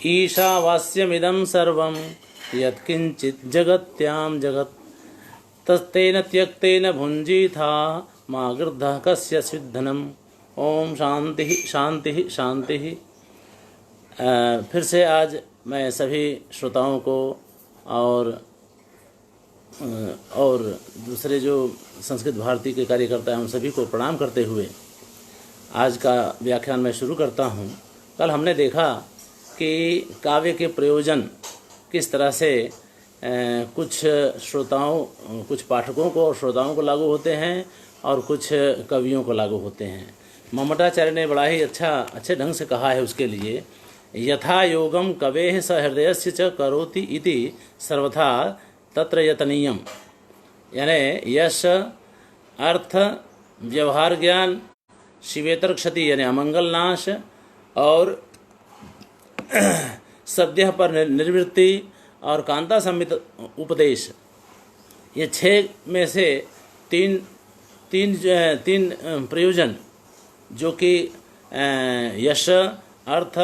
ईशावास्यमिदं सर्वं यत्किंचित् जगत्यां जगत् तस्तेन त्यक्तेन भुञ्जीथा मा गृद्धः कस्य सिद्धनम्। ओम शांति शांति शांति। फिर से आज मैं सभी श्रोताओं को और दूसरे जो संस्कृत भारती के कार्यकर्ता हैं उन सभी को प्रणाम करते हुए आज का व्याख्यान मैं शुरू करता हूँ। कल हमने देखा कि काव्य के प्रयोजन किस तरह से कुछ श्रोताओं, कुछ पाठकों को और श्रोताओं को लागू होते हैं और कुछ कवियों को लागू होते हैं। ममटाचार्य ने बड़ा ही अच्छे ढंग से कहा है उसके लिए, यथा योगम कवेः सहृदयस्य च करोति इति सर्वथा तत्र यतनीयम। यानी यश, अर्थ, व्यवहार ज्ञान, शिवेतर क्षति यानी अमंगल नाश और सद्यः पर निर्वृत्ति और कांता संमित उपदेश, ये 6 में से तीन प्रयोजन जो कि यश, अर्थ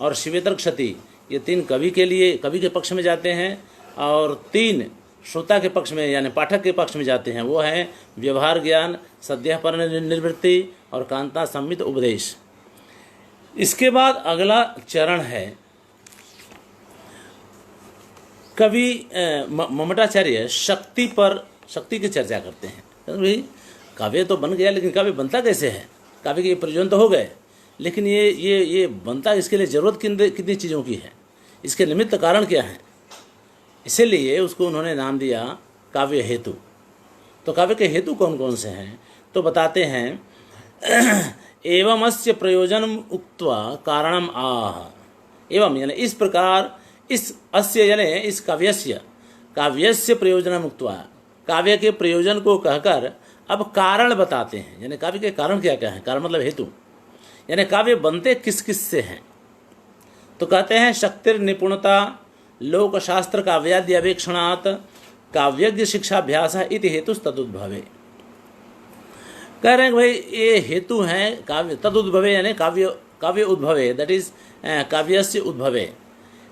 और शिवेतर क्षति, ये 3 कवि के पक्ष में जाते हैं और 3 श्रोता के पक्ष में यानी पाठक के पक्ष में जाते हैं। वो हैं व्यवहार ज्ञान, सद्यः पर निवृत्ति और कांता संमित उपदेश। इसके बाद अगला चरण है कवि ममटाचार्य शक्ति की चर्चा करते हैं। भाई काव्य तो बन गया, लेकिन काव्य बनता कैसे है? काव्य के प्रयोजन तो हो गए, लेकिन ये बनता, इसके लिए जरूरत कितनी चीज़ों की है, इसके निमित्त कारण क्या है? इसीलिए उसको उन्होंने नाम दिया काव्य हेतु। तो काव्य के हेतु कौन कौन से हैं? तो बताते हैं एवं अस्य प्रयोजनम उक्त्वा कारणम आह। एवं यानी इस प्रकार, इस अस्य यानी इस काव्यस्य प्रयोजनम उक्त्वा, काव्य के प्रयोजन को कहकर अब कारण बताते हैं। यानी काव्य के कारण क्या क्या है? कारण मतलब हेतु, यानी काव्य बनते किस किस से हैं। तो कहते हैं शक्तिर निपुणता लोकशास्त्र काव्यादि अवेक्षणात् काव्यज्ञ शिक्षाभ्यास इति हेतु तदुद्भवे। कह रहे हैं भाई ये हेतु हैं काव्य तदुद्भवे यानी काव्य उद्भवे, दैट इज काव्यस्य उद्भवे।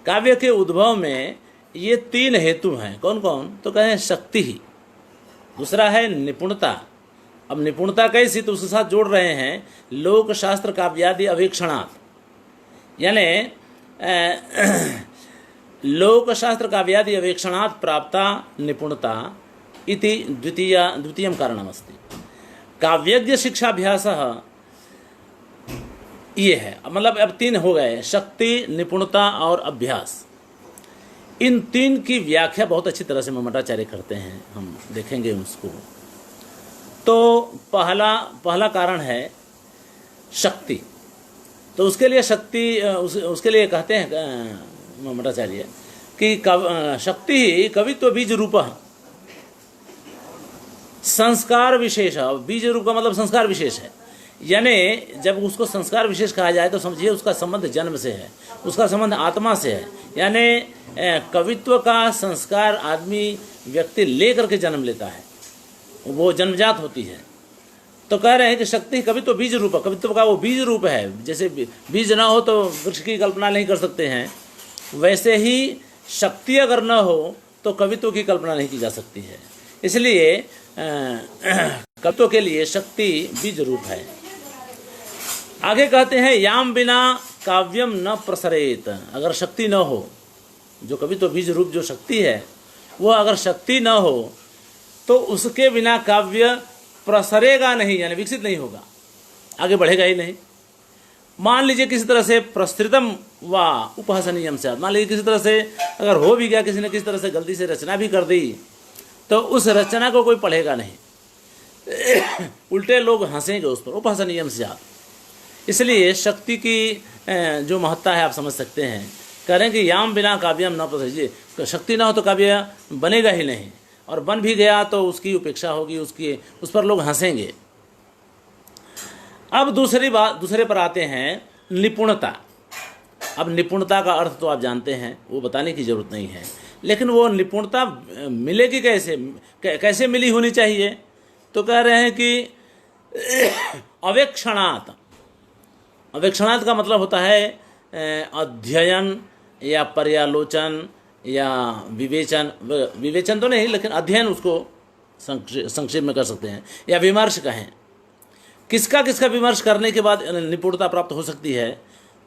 काव्य के उद्भव में ये 3 हेतु हैं। कौन कौन? तो कहें हैं शक्ति ही, दूसरा है निपुणता। अब निपुणता कैसी? तो उसके साथ जोड़ रहे हैं लोकशास्त्र काव्यादि अवेक्षणात्, यानी लोकशास्त्र काव्यादि अवेक्षणात् प्राप्ता निपुणता इति द्वितीयं कारणमस्ति। काव्यज्ञ शिक्षाभ्यास ये है, मतलब अब 3 हो गए, शक्ति, निपुणता और अभ्यास। इन 3 की व्याख्या बहुत अच्छी तरह से ममटाचार्य करते हैं, हम देखेंगे उसको। तो पहला कारण है शक्ति। तो उसके लिए उसके लिए कहते हैं ममटाचार्य कि शक्ति ही कवित्व बीज रूप संस्कार विशेष। बीज रूप का मतलब संस्कार विशेष है, यानी जब उसको संस्कार विशेष कहा जाए तो समझिए उसका संबंध जन्म से है, उसका संबंध आत्मा से है। यानी कवित्व का संस्कार व्यक्ति लेकर के जन्म लेता है, वो जन्मजात होती है। तो कह रहे हैं कि शक्ति कवित्व बीज रूप, कवित्व का वो बीज रूप है। जैसे बीज ना हो तो वृक्ष की कल्पना नहीं कर सकते हैं, वैसे ही शक्ति अगर न हो तो कवित्व की कल्पना नहीं की जा सकती है। इसलिए कवित्व के लिए शक्ति बीज रूप है। आगे कहते हैं याम बिना काव्यम न प्रसरेत। अगर शक्ति न हो, जो कवित्व बीज रूप जो शक्ति है, वो अगर शक्ति न हो तो उसके बिना काव्य प्रसरेगा नहीं, यानी विकसित नहीं होगा, आगे बढ़ेगा ही नहीं। मान लीजिए किसी तरह से प्रस्तुतम व उपहसनीयम से, मान लीजिए किसी तरह से अगर हो भी गया, किसी ने किसी तरह से गलती से रचना भी कर दी, तो उस रचना को कोई पढ़ेगा नहीं, उल्टे लोग हंसेंगे उस पर, उपहसनीयम से। इसलिए शक्ति की जो महत्ता है आप समझ सकते हैं। कह रहे हैं कि याम बिना काव्यम न प्रसरे, शक्ति ना हो तो काव्य बनेगा ही नहीं, और बन भी गया तो उसकी उपेक्षा होगी, उस पर लोग हंसेंगे। अब दूसरे पर आते हैं निपुणता। अब निपुणता का अर्थ तो आप जानते हैं, वो बताने की जरूरत नहीं है, लेकिन वो निपुणता मिलेगी कैसे मिली होनी चाहिए? तो कह रहे हैं कि अवेक्षणात्। अवेक्षणात् का मतलब होता है अध्ययन, या पर्यालोचन या विवेचन, विवेचन तो नहीं लेकिन अध्ययन उसको संक्षेप में कर सकते हैं, या विमर्श कहें। किसका किसका विमर्श करने के बाद निपुणता प्राप्त हो सकती है?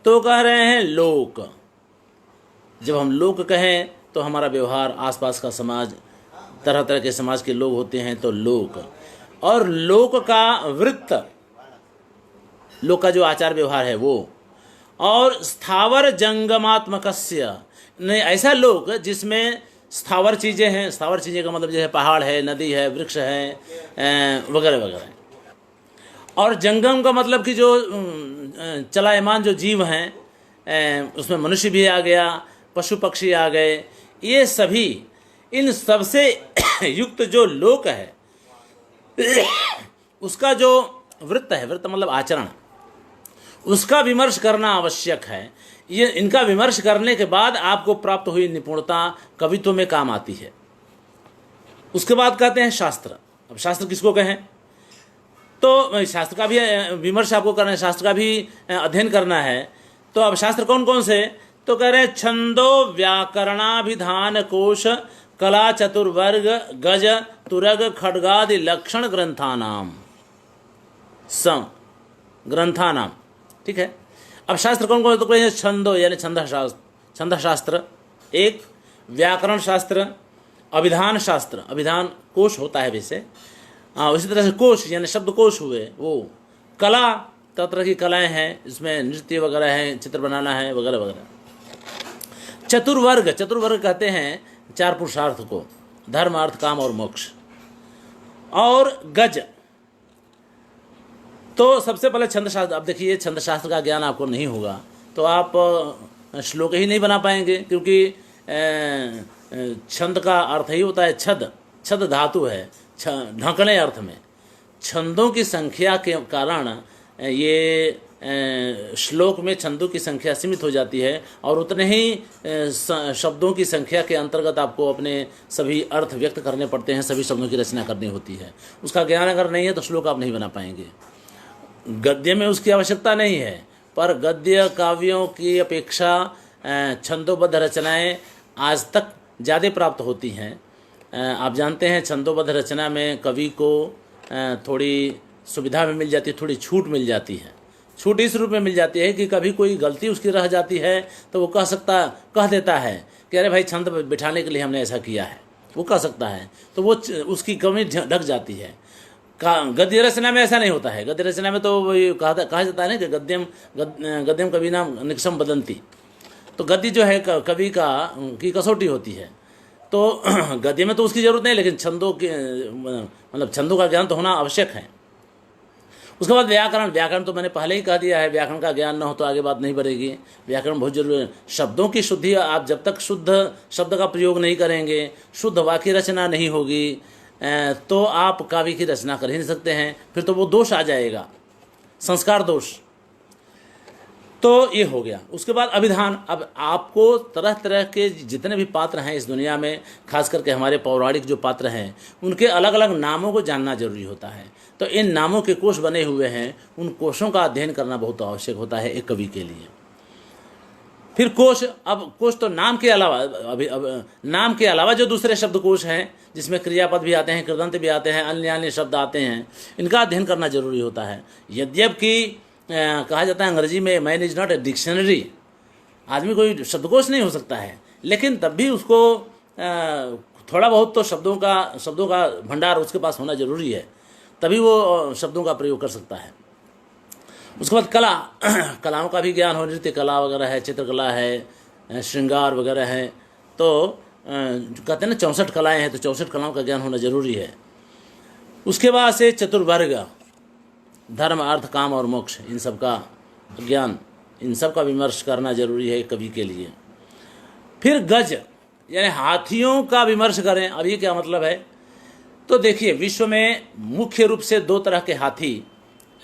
तो कह रहे हैं लोक। जब हम लोक कहें तो हमारा व्यवहार, आसपास का समाज, तरह तरह के समाज के लोग होते हैं, तो लोक। और लोक का वृत्त, लोक का जो आचार व्यवहार है वो। और स्थावर जंगमात्मकस्य, नहीं ऐसा लोक जिसमें स्थावर चीज़ें हैं। स्थावर चीज़ें का मतलब जैसे पहाड़ है, नदी है, वृक्ष है, वगैरह वगैरह। और जंगम का मतलब कि जो चलायमान जो जीव हैं, उसमें मनुष्य भी आ गया, पशु पक्षी आ गए, ये सभी, इन सबसे युक्त जो लोक है उसका जो वृत्त है, वृत्त मतलब आचरण, उसका विमर्श करना आवश्यक है। ये इनका विमर्श करने के बाद आपको प्राप्त हुई निपुणता कवित्व में काम आती है। उसके बाद कहते हैं शास्त्र। अब शास्त्र किसको कहें? तो शास्त्र का भी विमर्श आपको करना है, शास्त्र का भी अध्ययन करना है। तो अब शास्त्र कौन कौन से? तो कह रहे हैं छंदो व्याकरणाभिधान कोश कला चतुर्वर्ग गज तुरग खड्गादि लक्षण ग्रंथानाम सम ग्रंथानाम। ठीक है। अब शास्त्र कौन कौन? तो कहें छंदो यानी छंद शास्त्र एक, व्याकरण शास्त्र, अभिधान शास्त्र, अभिधान कोश होता है वैसे, उसी तरह से कोश यानी शब्द कोश हुए वो, कला तरह की कलाएं हैं, इसमें नृत्य वगैरह है, चित्र बनाना है वगैरह वगैरह। चतुर्वर्ग, चतुर्वर्ग कहते हैं चार पुरुषार्थ को, धर्म अर्थ काम और मोक्ष। और गज, तो सबसे पहले छंद शास्त्र। अब देखिए छंद शास्त्र का ज्ञान आपको नहीं होगा तो आप श्लोक ही नहीं बना पाएंगे, क्योंकि छंद का अर्थ ही होता है छद, छद धातु है ढकने अर्थ में। छंदों की संख्या के कारण ये श्लोक में छंदों की संख्या सीमित हो जाती है, और उतने ही शब्दों की संख्या के अंतर्गत आपको अपने सभी अर्थ व्यक्त करने पड़ते हैं, सभी शब्दों की रचना करनी होती है। उसका ज्ञान अगर नहीं है तो श्लोक आप नहीं बना पाएंगे। गद्य में उसकी आवश्यकता नहीं है, पर गद्य काव्यों की अपेक्षा छंदोबद्ध रचनाएं आज तक ज़्यादा प्राप्त होती हैं। आप जानते हैं छंदोबद्ध रचना में कवि को थोड़ी सुविधा भी मिल जाती है, थोड़ी छूट मिल जाती है। छूट इस रूप में मिल जाती है कि कभी कोई गलती उसकी रह जाती है तो वो कह देता है कि अरे भाई छंद बिठाने के लिए हमने ऐसा किया है, वो कह सकता है, तो वो उसकी कमी ढक जाती है। गद्य रचना में ऐसा नहीं होता है। गद्य रचना में तो वही कहा जाता है ना कि गद्यम कवि नाम निक्षम बदंती। तो गद्य जो है कवि की कसौटी होती है। तो गद्य में तो उसकी जरूरत नहीं, लेकिन छंदों के मतलब छंदों का ज्ञान तो होना आवश्यक है। उसके बाद व्याकरण, व्याकरण तो मैंने पहले ही कह दिया है, व्याकरण का ज्ञान न हो तो आगे बात नहीं बढ़ेगी। व्याकरण बहुत जरूरी है। शब्दों की शुद्धि, आप जब तक शुद्ध शब्द का प्रयोग नहीं करेंगे, शुद्ध वाक्य रचना नहीं होगी, तो आप काव्य की रचना कर ही नहीं सकते हैं। फिर तो वो दोष आ जाएगा, संस्कार दोष। तो ये हो गया। उसके बाद अभिधान। अब आपको तरह तरह के जितने भी पात्र हैं इस दुनिया में, खास करके हमारे पौराणिक जो पात्र हैं, उनके अलग अलग नामों को जानना जरूरी होता है। तो इन नामों के कोश बने हुए हैं, उन कोशों का अध्ययन करना बहुत आवश्यक होता है एक कवि के लिए। फिर कोश, अब कोश तो नाम के अलावा जो दूसरे शब्दकोश हैं, जिसमें क्रियापद भी आते हैं, कृदंत भी आते हैं, अन्य अन्य शब्द आते हैं, इनका अध्ययन करना जरूरी होता है। यद्यपि कहा जाता है अंग्रेजी में man is not a dictionary, आदमी कोई शब्दकोश नहीं हो सकता है, लेकिन तब भी उसको थोड़ा बहुत तो शब्दों का भंडार उसके पास होना जरूरी है, तभी वो शब्दों का प्रयोग कर सकता है। उसके बाद कला, कलाओं का भी ज्ञान हो, नृत्य कला वगैरह है, चित्रकला है, श्रृंगार वगैरह है। तो कहते हैं ना 64 कलाएँ हैं, तो 64 कलाओं का ज्ञान होना जरूरी है। उसके बाद से चतुर्वर्ग, धर्म अर्थ काम और मोक्ष, इन सब का ज्ञान, इन सब का विमर्श करना जरूरी है कवि के लिए। फिर गज यानी हाथियों का विमर्श करें। अब ये क्या मतलब है? तो देखिए विश्व में मुख्य रूप से दो तरह के हाथी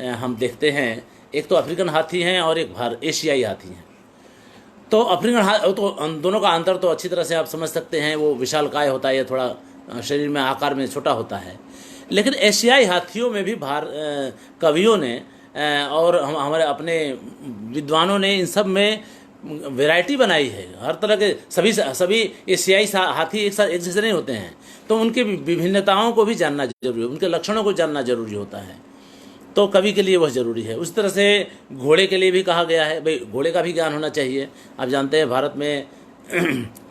हम देखते हैं, एक तो अफ्रीकन हाथी हैं और एक एशियाई हाथी हैं। तो अफ्रीकन हाथी तो दोनों का अंतर तो अच्छी तरह से आप समझ सकते हैं, वो विशालकाय होता है, थोड़ा शरीर में आकार में छोटा होता है। लेकिन एशियाई हाथियों में भी कवियों ने और हमारे अपने विद्वानों ने इन सब में वैरायटी बनाई है, हर तरह के सभी एशियाई हाथी एक साथ एक जैसे नहीं होते हैं, तो उनके विभिन्नताओं को भी जानना जरूरी है, उनके लक्षणों को जानना जरूरी होता है, तो कवि के लिए वह जरूरी है। उस तरह से घोड़े के लिए भी कहा गया है, भाई घोड़े का भी ज्ञान होना चाहिए। आप जानते हैं भारत में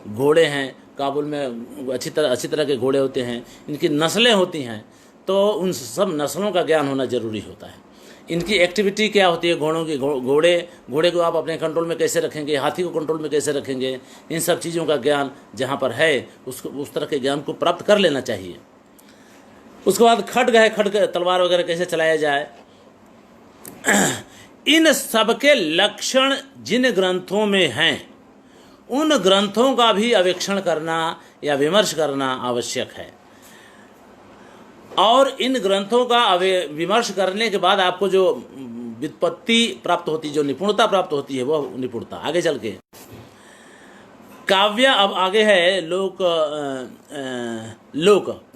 घोड़े हैं, काबुल में अच्छी तरह के घोड़े होते हैं, इनकी नस्लें होती हैं, तो उन सब नस्लों का ज्ञान होना जरूरी होता है। इनकी एक्टिविटी क्या होती है, घोड़ों की, घोड़े को आप अपने कंट्रोल में कैसे रखेंगे, हाथी को कंट्रोल में कैसे रखेंगे, इन सब चीज़ों का ज्ञान जहाँ पर है उसको उस तरह के ज्ञान को प्राप्त कर लेना चाहिए। उसके बाद खड्ग है, खड्ग तलवार वगैरह कैसे चलाया जाए, इन सब के लक्षण जिन ग्रंथों में हैं उन ग्रंथों का भी अवेक्षण करना या विमर्श करना आवश्यक है। और इन ग्रंथों का विमर्श करने के बाद आपको जो व्युत्पत्ति प्राप्त होती, जो निपुणता प्राप्त होती है, वह निपुणता आगे चल के काव्य, अब आगे है लोक,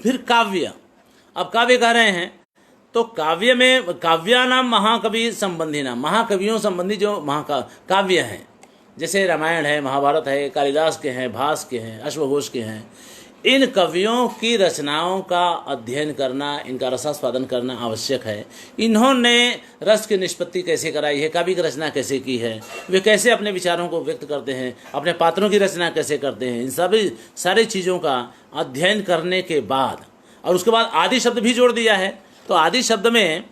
फिर काव्य। अब काव्य कह रहे हैं तो काव्य में काव्यानाम महाकवि संबंधी नाम, महाकवियों संबंधी जो काव्य हैं, जैसे रामायण है, महाभारत है, कालिदास के हैं, भास के हैं, अश्वघोष के हैं, इन कवियों की रचनाओं का अध्ययन करना, इनका रसास्वादन करना आवश्यक है। इन्होंने रस की निष्पत्ति कैसे कराई है, काव्य की रचना कैसे की है, वे कैसे अपने विचारों को व्यक्त करते हैं, अपने पात्रों की रचना कैसे करते हैं, इन सभी सारी चीज़ों का अध्ययन करने के बाद, और उसके बाद आदि शब्द भी जोड़ दिया है, तो आदि शब्द में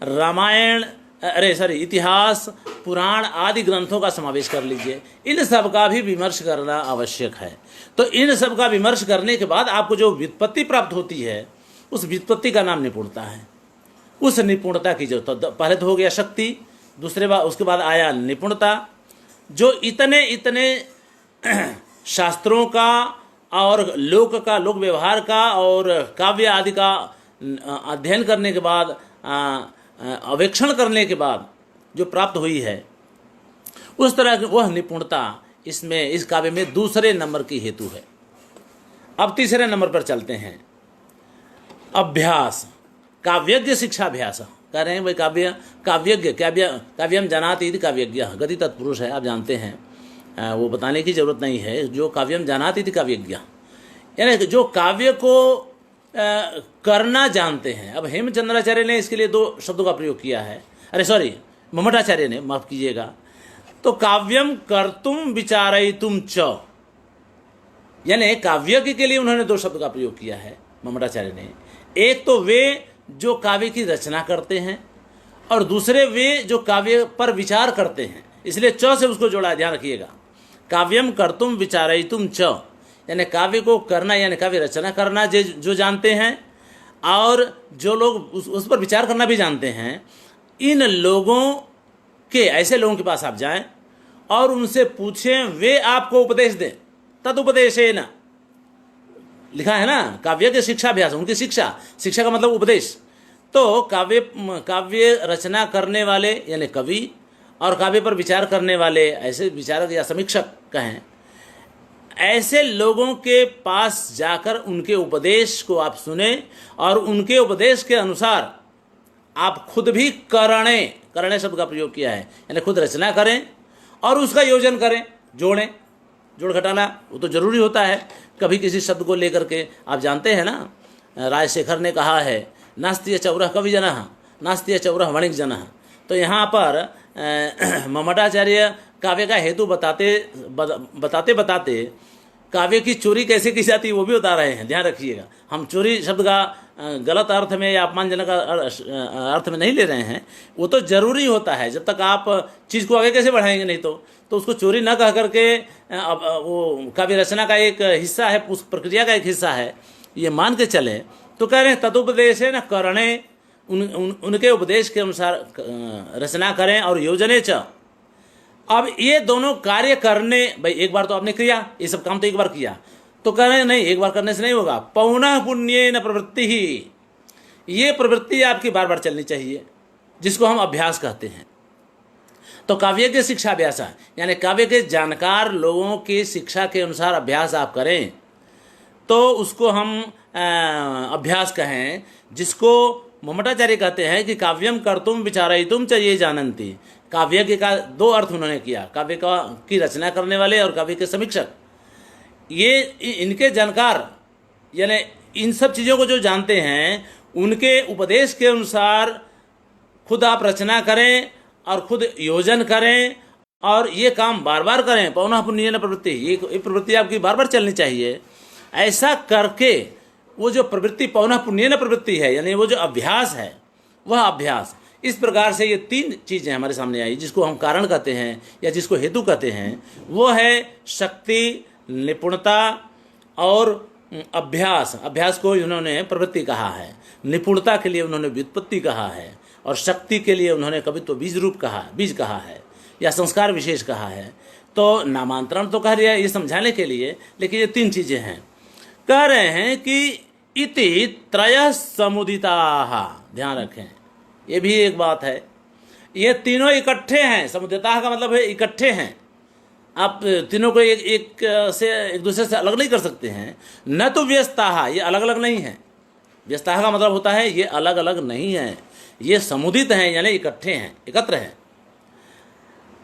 रामायण इतिहास, पुराण आदि ग्रंथों का समावेश कर लीजिए। इन सब का भी विमर्श करना आवश्यक है। तो इन सब का विमर्श करने के बाद आपको जो व्युत्पत्ति प्राप्त होती है, उस व्युत्पत्ति का नाम निपुणता है। उस निपुणता की जो, तो पहले तो हो गया शक्ति, उसके बाद आया निपुणता। जो इतने शास्त्रों का और लोक व्यवहार का और काव्य आदि का अध्ययन करने के बाद, अवेक्षण करने के बाद जो प्राप्त हुई है, उस तरह की वह निपुणता इसमें, इस काव्य में दूसरे नंबर की हेतु है। अब तीसरे नंबर पर चलते हैं, अभ्यास, काव्यज्ञ शिक्षाभ्यास। कह रहे हैं भाई काव्यम जानाति इति काव्यज्ञ, गति तत्पुरुष है, आप जानते हैं, वो बताने की जरूरत नहीं है। जो काव्यम जानाति इति काव्यज्ञ, यानी जो काव्य को करना जानते हैं। अब हेमचंद्राचार्य ने इसके लिए 2 शब्दों का प्रयोग किया है, मम्मटाचार्य ने, माफ कीजिएगा। तो काव्यम कर्तुम विचारयितुम च, यानी काव्य के लिए उन्होंने 2 शब्द का प्रयोग किया है मम्मटाचार्य ने। एक तो वे जो काव्य की रचना करते हैं, और दूसरे वे जो काव्य पर विचार करते हैं, इसलिए च से उसको जोड़ा, ध्यान रखिएगा। काव्यम कर्तुम विचारयितुम च, यानी काव्य को करना, यानी काव्य रचना करना जो जानते हैं, और जो लोग उस पर विचार करना भी जानते हैं, इन लोगों के, ऐसे लोगों के पास आप जाएं और उनसे पूछें, वे आपको उपदेश दें। तदुपदेशेन लिखा है ना, काव्य के शिक्षाभ्यास, उनकी शिक्षा का मतलब उपदेश। तो काव्य रचना करने वाले यानी कवि, और काव्य पर विचार करने वाले, ऐसे विचारक या समीक्षक कहें, ऐसे लोगों के पास जाकर उनके उपदेश को आप सुने, और उनके उपदेश के अनुसार आप खुद भी करणे शब्द का प्रयोग किया है, यानी खुद रचना करें और उसका योजन करें, जोड़ घटाना वो तो जरूरी होता है। कभी किसी शब्द को लेकर के, आप जानते हैं ना, राजशेखर ने कहा है, नास्ति चौरह कवि जनः, नास्ति चौरह वणिक जनः। तो यहाँ पर मम्मटाचार्य काव्य का हेतु बताते काव्य की चोरी कैसे की जाती है वो भी बता रहे हैं। ध्यान रखिएगा, हम चोरी शब्द का गलत अर्थ में या अपमानजनक अर्थ में नहीं ले रहे हैं। वो तो जरूरी होता है, जब तक आप चीज़ को आगे कैसे बढ़ाएंगे, नहीं तो उसको चोरी न कह करके वो काव्य रचना का एक हिस्सा है, उस प्रक्रिया का एक हिस्सा है, ये मान के चले। तो कह रहे हैं तदुपदेश है न करणे, उनके उपदेश के अनुसार रचना करें, और योजने च। अब ये दोनों कार्य करने, भाई एक बार तो आपने किया, ये सब काम तो एक बार किया, तो कह रहे हैं नहीं, एक बार करने से नहीं होगा। पौनः पुण्येन प्रवृत्ति ही, ये प्रवृत्ति आपकी बार बार चलनी चाहिए, जिसको हम अभ्यास कहते हैं। तो काव्य के शिक्षाभ्यास, यानी काव्य के जानकार लोगों की शिक्षा के अनुसार अभ्यास आप करें, तो उसको हम अभ्यास कहें, जिसको ममटाचार्य कहते हैं कि काव्यम कर्तुम विचारयितुम च ये जानन्ति। काव्य के का दो अर्थ उन्होंने किया, काव्य का की रचना करने वाले और काव्य के समीक्षक। ये इनके जानकार, यानी इन सब चीज़ों को जो जानते हैं, उनके उपदेश के अनुसार खुद आप रचना करें और खुद योजन करें और ये काम बार बार करें। पौनः पुण्येन प्रवृत्ति, ये प्रवृत्ति आपकी बार बार चलनी चाहिए। ऐसा करके वो जो प्रवृत्ति पौनः पुण्येन प्रवृत्ति है, यानी वो जो अभ्यास है, वह अभ्यास इस प्रकार से ये तीन चीज़ें हमारे सामने आई, जिसको हम कारण कहते हैं या जिसको हेतु कहते हैं। वो है शक्ति, निपुणता और अभ्यास। अभ्यास को उन्होंने प्रवृत्ति कहा है, निपुणता के लिए उन्होंने व्युत्पत्ति कहा है, और शक्ति के लिए उन्होंने कवित्व बीज रूप कहा, बीज कहा है, या संस्कार विशेष कहा है। तो नामांतरण तो कह रहा है ये समझाने के लिए, लेकिन ये तीन चीज़ें हैं। कह रहे हैं कि इति त्रय समुदिताः, ध्यान रखें, ये भी एक बात है। ये तीनों इकट्ठे हैं। समुदिताः का मतलब है इकट्ठे हैं। आप तीनों को एक दूसरे से अलग नहीं कर सकते हैं। न तो व्यस्ताः, ये अलग अलग नहीं है। व्यस्ताः का मतलब होता है ये अलग अलग नहीं है, ये समुदित हैं, यानी इकट्ठे हैं, एकत्र हैं।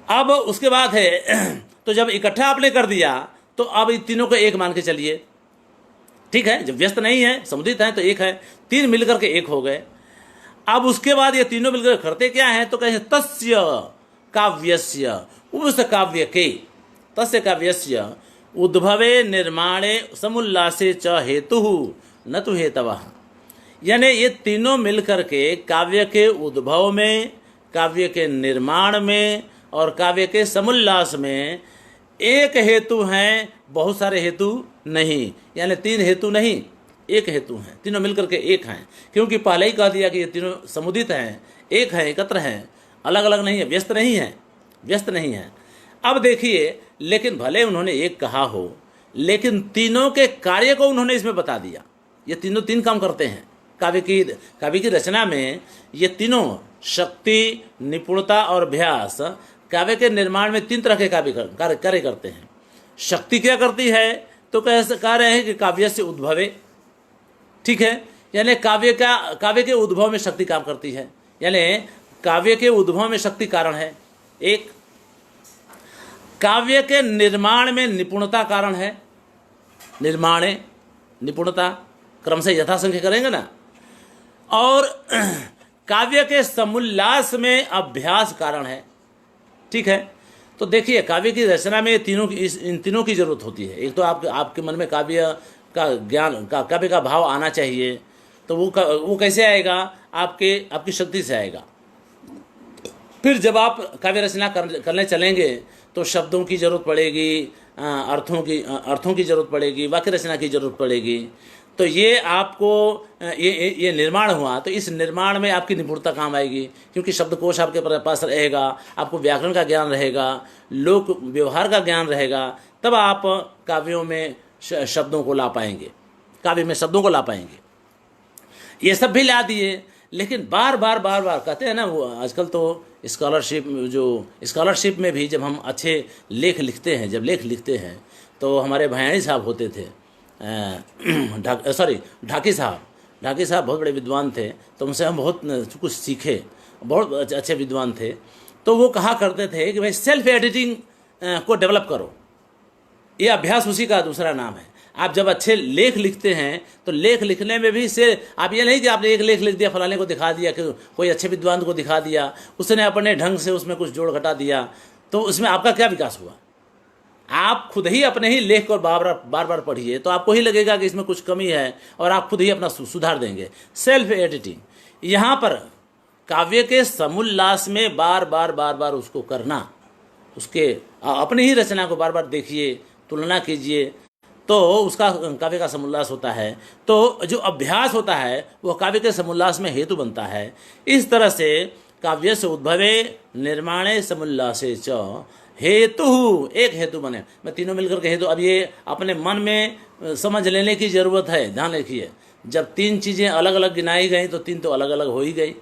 अब उसके बाद है, तो जब इकट्ठा आपने कर दिया तो अब इन तीनों को एक मान के चलिए, ठीक है। जब व्यस्त नहीं है, समुदित है, तो एक है, तीन मिलकर के एक हो गए। अब उसके बाद ये तीनों मिलकर करते क्या है, तो कहें तस्य काव्यस्य, उस काव्य के, तस्य काव्यस्य उद्भवे निर्माणे समुल्लासे च हेतु न तो हेतवः। यानी ये तीनों मिलकर के काव्य के उद्भव में, काव्य के निर्माण में और काव्य के समुल्लास में एक हेतु हैं, बहुत सारे हेतु नहीं। यानी तीन हेतु नहीं, एक हेतु हैं, तीनों मिलकर के एक हैं। क्योंकि पहले ही कह दिया कि ये तीनों समुदित हैं, एक हैं, एकत्र हैं, अलग अलग नहीं है, व्यस्त नहीं है, व्यस्त नहीं है। अब देखिए, लेकिन भले उन्होंने एक कहा हो, लेकिन तीनों के कार्य को उन्होंने इसमें बता दिया। ये तीनों तीन काम करते हैं काव्य की रचना में। ये तीनों शक्ति, निपुणता और अभ्यास काव्य के निर्माण में तीन तरह के कार्य करते हैं। शक्ति क्या करती है, तो कह रहे हैं कि काव्य से उद्भवे, ठीक है। यानी काव्य के उद्भव में शक्ति काम करती है, यानी काव्य के उद्भव में शक्ति कारण है। एक काव्य के निर्माण में निपुणता कारण है, निर्माणे निपुणता क्रम से यथासंख्य करेंगे ना। और काव्य के समुल्लास में अभ्यास कारण है, ठीक है। तो देखिए, काव्य की रचना में इन तीनों की जरूरत होती है। एक तो आपके मन में काव्य का ज्ञान, काव्य का भाव आना चाहिए। तो वो कैसे आएगा, आपकी शक्ति से आएगा। फिर जब आप काव्य रचना करने चलेंगे तो शब्दों की जरूरत पड़ेगी, अर्थों की जरूरत पड़ेगी, वाक्य रचना की जरूरत पड़ेगी। तो ये आपको ये निर्माण हुआ, तो इस निर्माण में आपकी निपुणता काम आएगी, क्योंकि शब्दकोश आपके पास रहेगा, आपको व्याकरण का ज्ञान रहेगा, लोक व्यवहार का ज्ञान रहेगा। तब आप काव्यों में शब्दों को ला पाएंगे, काव्य में शब्दों को ला पाएंगे। ये सब भी ला दिए, लेकिन बार बार कहते हैं ना, वो आजकल तो स्कॉलरशिप में भी जब हम अच्छे लेख लिखते हैं, तो हमारे भयानी साहब होते थे, ढाकी साहब बहुत बड़े विद्वान थे। तो उनसे हम बहुत कुछ सीखे, बहुत अच्छे विद्वान थे। तो वो कहा करते थे कि भाई सेल्फ एडिटिंग को डेवलप करो, ये अभ्यास उसी का दूसरा नाम है। आप जब अच्छे लेख लिखते हैं तो लेख लिखने में भी से आप ये नहीं कि आपने एक लेख लिख दिया, फलाने को दिखा दिया, कि कोई अच्छे विद्वान को दिखा दिया, उसने अपने ढंग से उसमें कुछ जोड़ घटा दिया, तो उसमें आपका क्या विकास हुआ। आप खुद ही अपने ही लेख को बार बार पढ़िए, तो आपको ही लगेगा कि इसमें कुछ कमी है, और आप खुद ही अपना सुधार देंगे। सेल्फ एडिटिंग, यहाँ पर काव्य के समुल्लास में बार बार उसको करना, उसके अपनी ही रचना को बार बार देखिए, तुलना कीजिए, तो उसका काव्य का समुल्लास होता है। तो जो अभ्यास होता है वो काव्य के समुल्लास में हेतु बनता है। इस तरह से काव्य से उद्भवे निर्माणे समुल्लासे च हेतु, एक हेतु बने। मैं तीनों मिलकर के हेतु, अब ये अपने मन में समझ लेने की जरूरत है। ध्यान रखिए, जब तीन चीज़ें अलग अलग गिनाई गई तो तीन तो अलग अलग हो ही गई।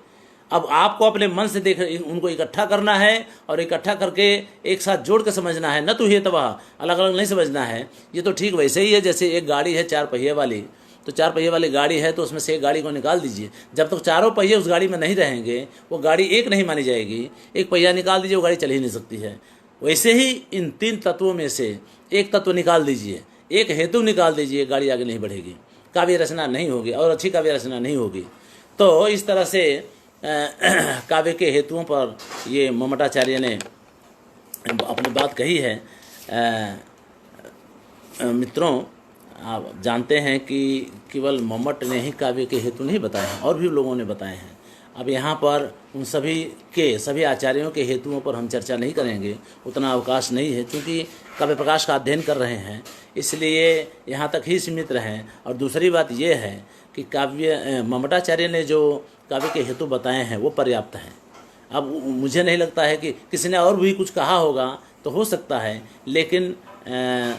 अब आपको अपने मन से देख उनको इकट्ठा करना है, और इकट्ठा करके एक साथ जोड़ के समझना है, न तो हेतु अलग अलग नहीं समझना है। ये तो ठीक वैसे ही है जैसे एक गाड़ी है 4 पहिए वाली, तो 4 पहिए वाली गाड़ी है तो उसमें से एक गाड़ी को निकाल दीजिए, जब तक चारों पहिए उस गाड़ी में नहीं रहेंगे वो गाड़ी एक नहीं मानी जाएगी। एक पहिया निकाल दीजिए, वो गाड़ी चल ही नहीं सकती है। वैसे ही इन 3 तत्वों में से एक तत्व निकाल दीजिए, एक हेतु निकाल दीजिए, गाड़ी आगे नहीं बढ़ेगी, काव्य रचना नहीं होगी और अच्छी काव्य रचना नहीं होगी। तो इस तरह से काव्य के हेतुओं पर ये मम्मटाचार्य ने अपनी बात कही है। मित्रों, आप जानते हैं कि केवल मम्मट ने ही काव्य के हेतु नहीं बताए हैं, और भी लोगों ने बताए हैं। अब यहाँ पर उन सभी आचार्यों के हेतुओं पर हम चर्चा नहीं करेंगे, उतना अवकाश नहीं है, क्योंकि काव्य प्रकाश का अध्ययन कर रहे हैं, इसलिए यहाँ तक ही सीमित रहें। और दूसरी बात ये है कि मम्मटाचार्य ने जो काव्य के हेतु बताए हैं वो पर्याप्त हैं। अब मुझे नहीं लगता है कि किसी ने और भी कुछ कहा होगा तो हो सकता है, लेकिन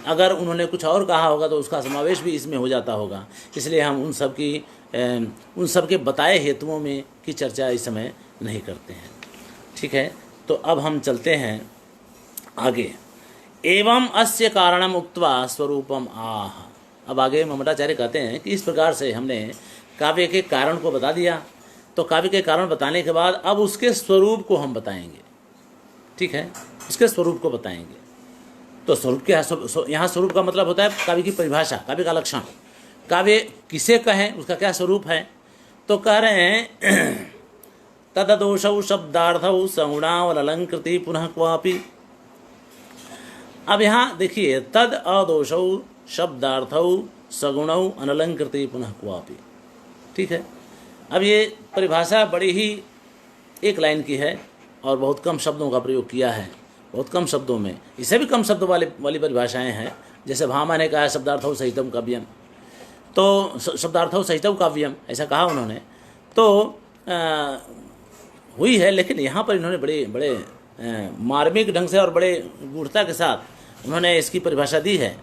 अगर उन्होंने कुछ और कहा होगा तो उसका समावेश भी इसमें हो जाता होगा। इसलिए हम उन सब के बताए हेतुओं में की चर्चा इस समय नहीं करते हैं। ठीक है, तो अब हम चलते हैं आगे। एवं अस्य कारणम उक्त्वा स्वरूपम आह। अब आगे मम्मटाचार्य कहते हैं कि इस प्रकार से हमने काव्य के कारण को बता दिया, तो काव्य के कारण बताने के बाद अब उसके स्वरूप को हम बताएंगे। ठीक है, उसके स्वरूप को बताएंगे। तो स्वरूप क्या है? यहाँ स्वरूप का मतलब होता है काव्य की परिभाषा, काव्य का लक्षण। काव्य किसे कहें, उसका क्या स्वरूप है? तो कह रहे हैं तददोषौ शब्दार्थौ सगुणावलंकृति पुनः क्वापि। अब यहाँ देखिए, तद अदोषौ शब्दार्थौ सगुणौ अनलंकृति पुनः क्वापि। ठीक है, अब ये परिभाषा बड़ी ही एक लाइन की है और बहुत कम शब्दों का प्रयोग किया है, बहुत कम शब्दों में। इससे भी कम शब्दों वाली परिभाषाएं हैं। जैसे भामा ने कहा शब्दार्थौ सहितम काव्यम, तो शब्दार्थौ सहितम काव्यम ऐसा कहा उन्होंने, तो हुई है। लेकिन यहाँ पर इन्होंने बड़े मार्मिक ढंग से और बड़े गूढ़ता के साथ उन्होंने इसकी परिभाषा दी है।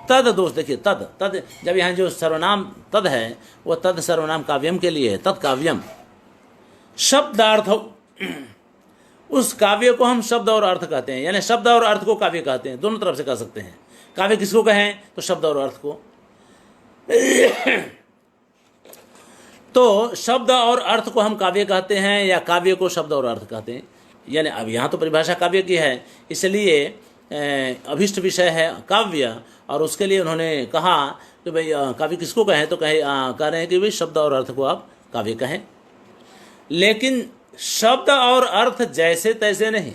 तद दोष, देखिए तद जब यहाँ जो सर्वनाम तद है वो तद सर्वनाम काव्यम के लिए है, तद काव्यम। शब्दार्थौ, उस काव्य को हम शब्द और अर्थ कहते हैं, यानी शब्द और अर्थ को काव्य कहते हैं, दोनों तरफ से कह सकते हैं। काव्य किसको कहें? तो शब्द और अर्थ को। तो शब्द और अर्थ को हम काव्य कहते हैं या काव्य को शब्द और अर्थ कहते हैं। यानी अब यहाँ तो परिभाषा काव्य की है, इसलिए अभिष्ट विषय है काव्य, और उसके लिए उन्होंने कहा कि भाई काव्य किसको कहें, तो कह रहे हैं कि भाई शब्द और अर्थ को आप काव्य कहें। लेकिन शब्द और अर्थ जैसे तैसे नहीं,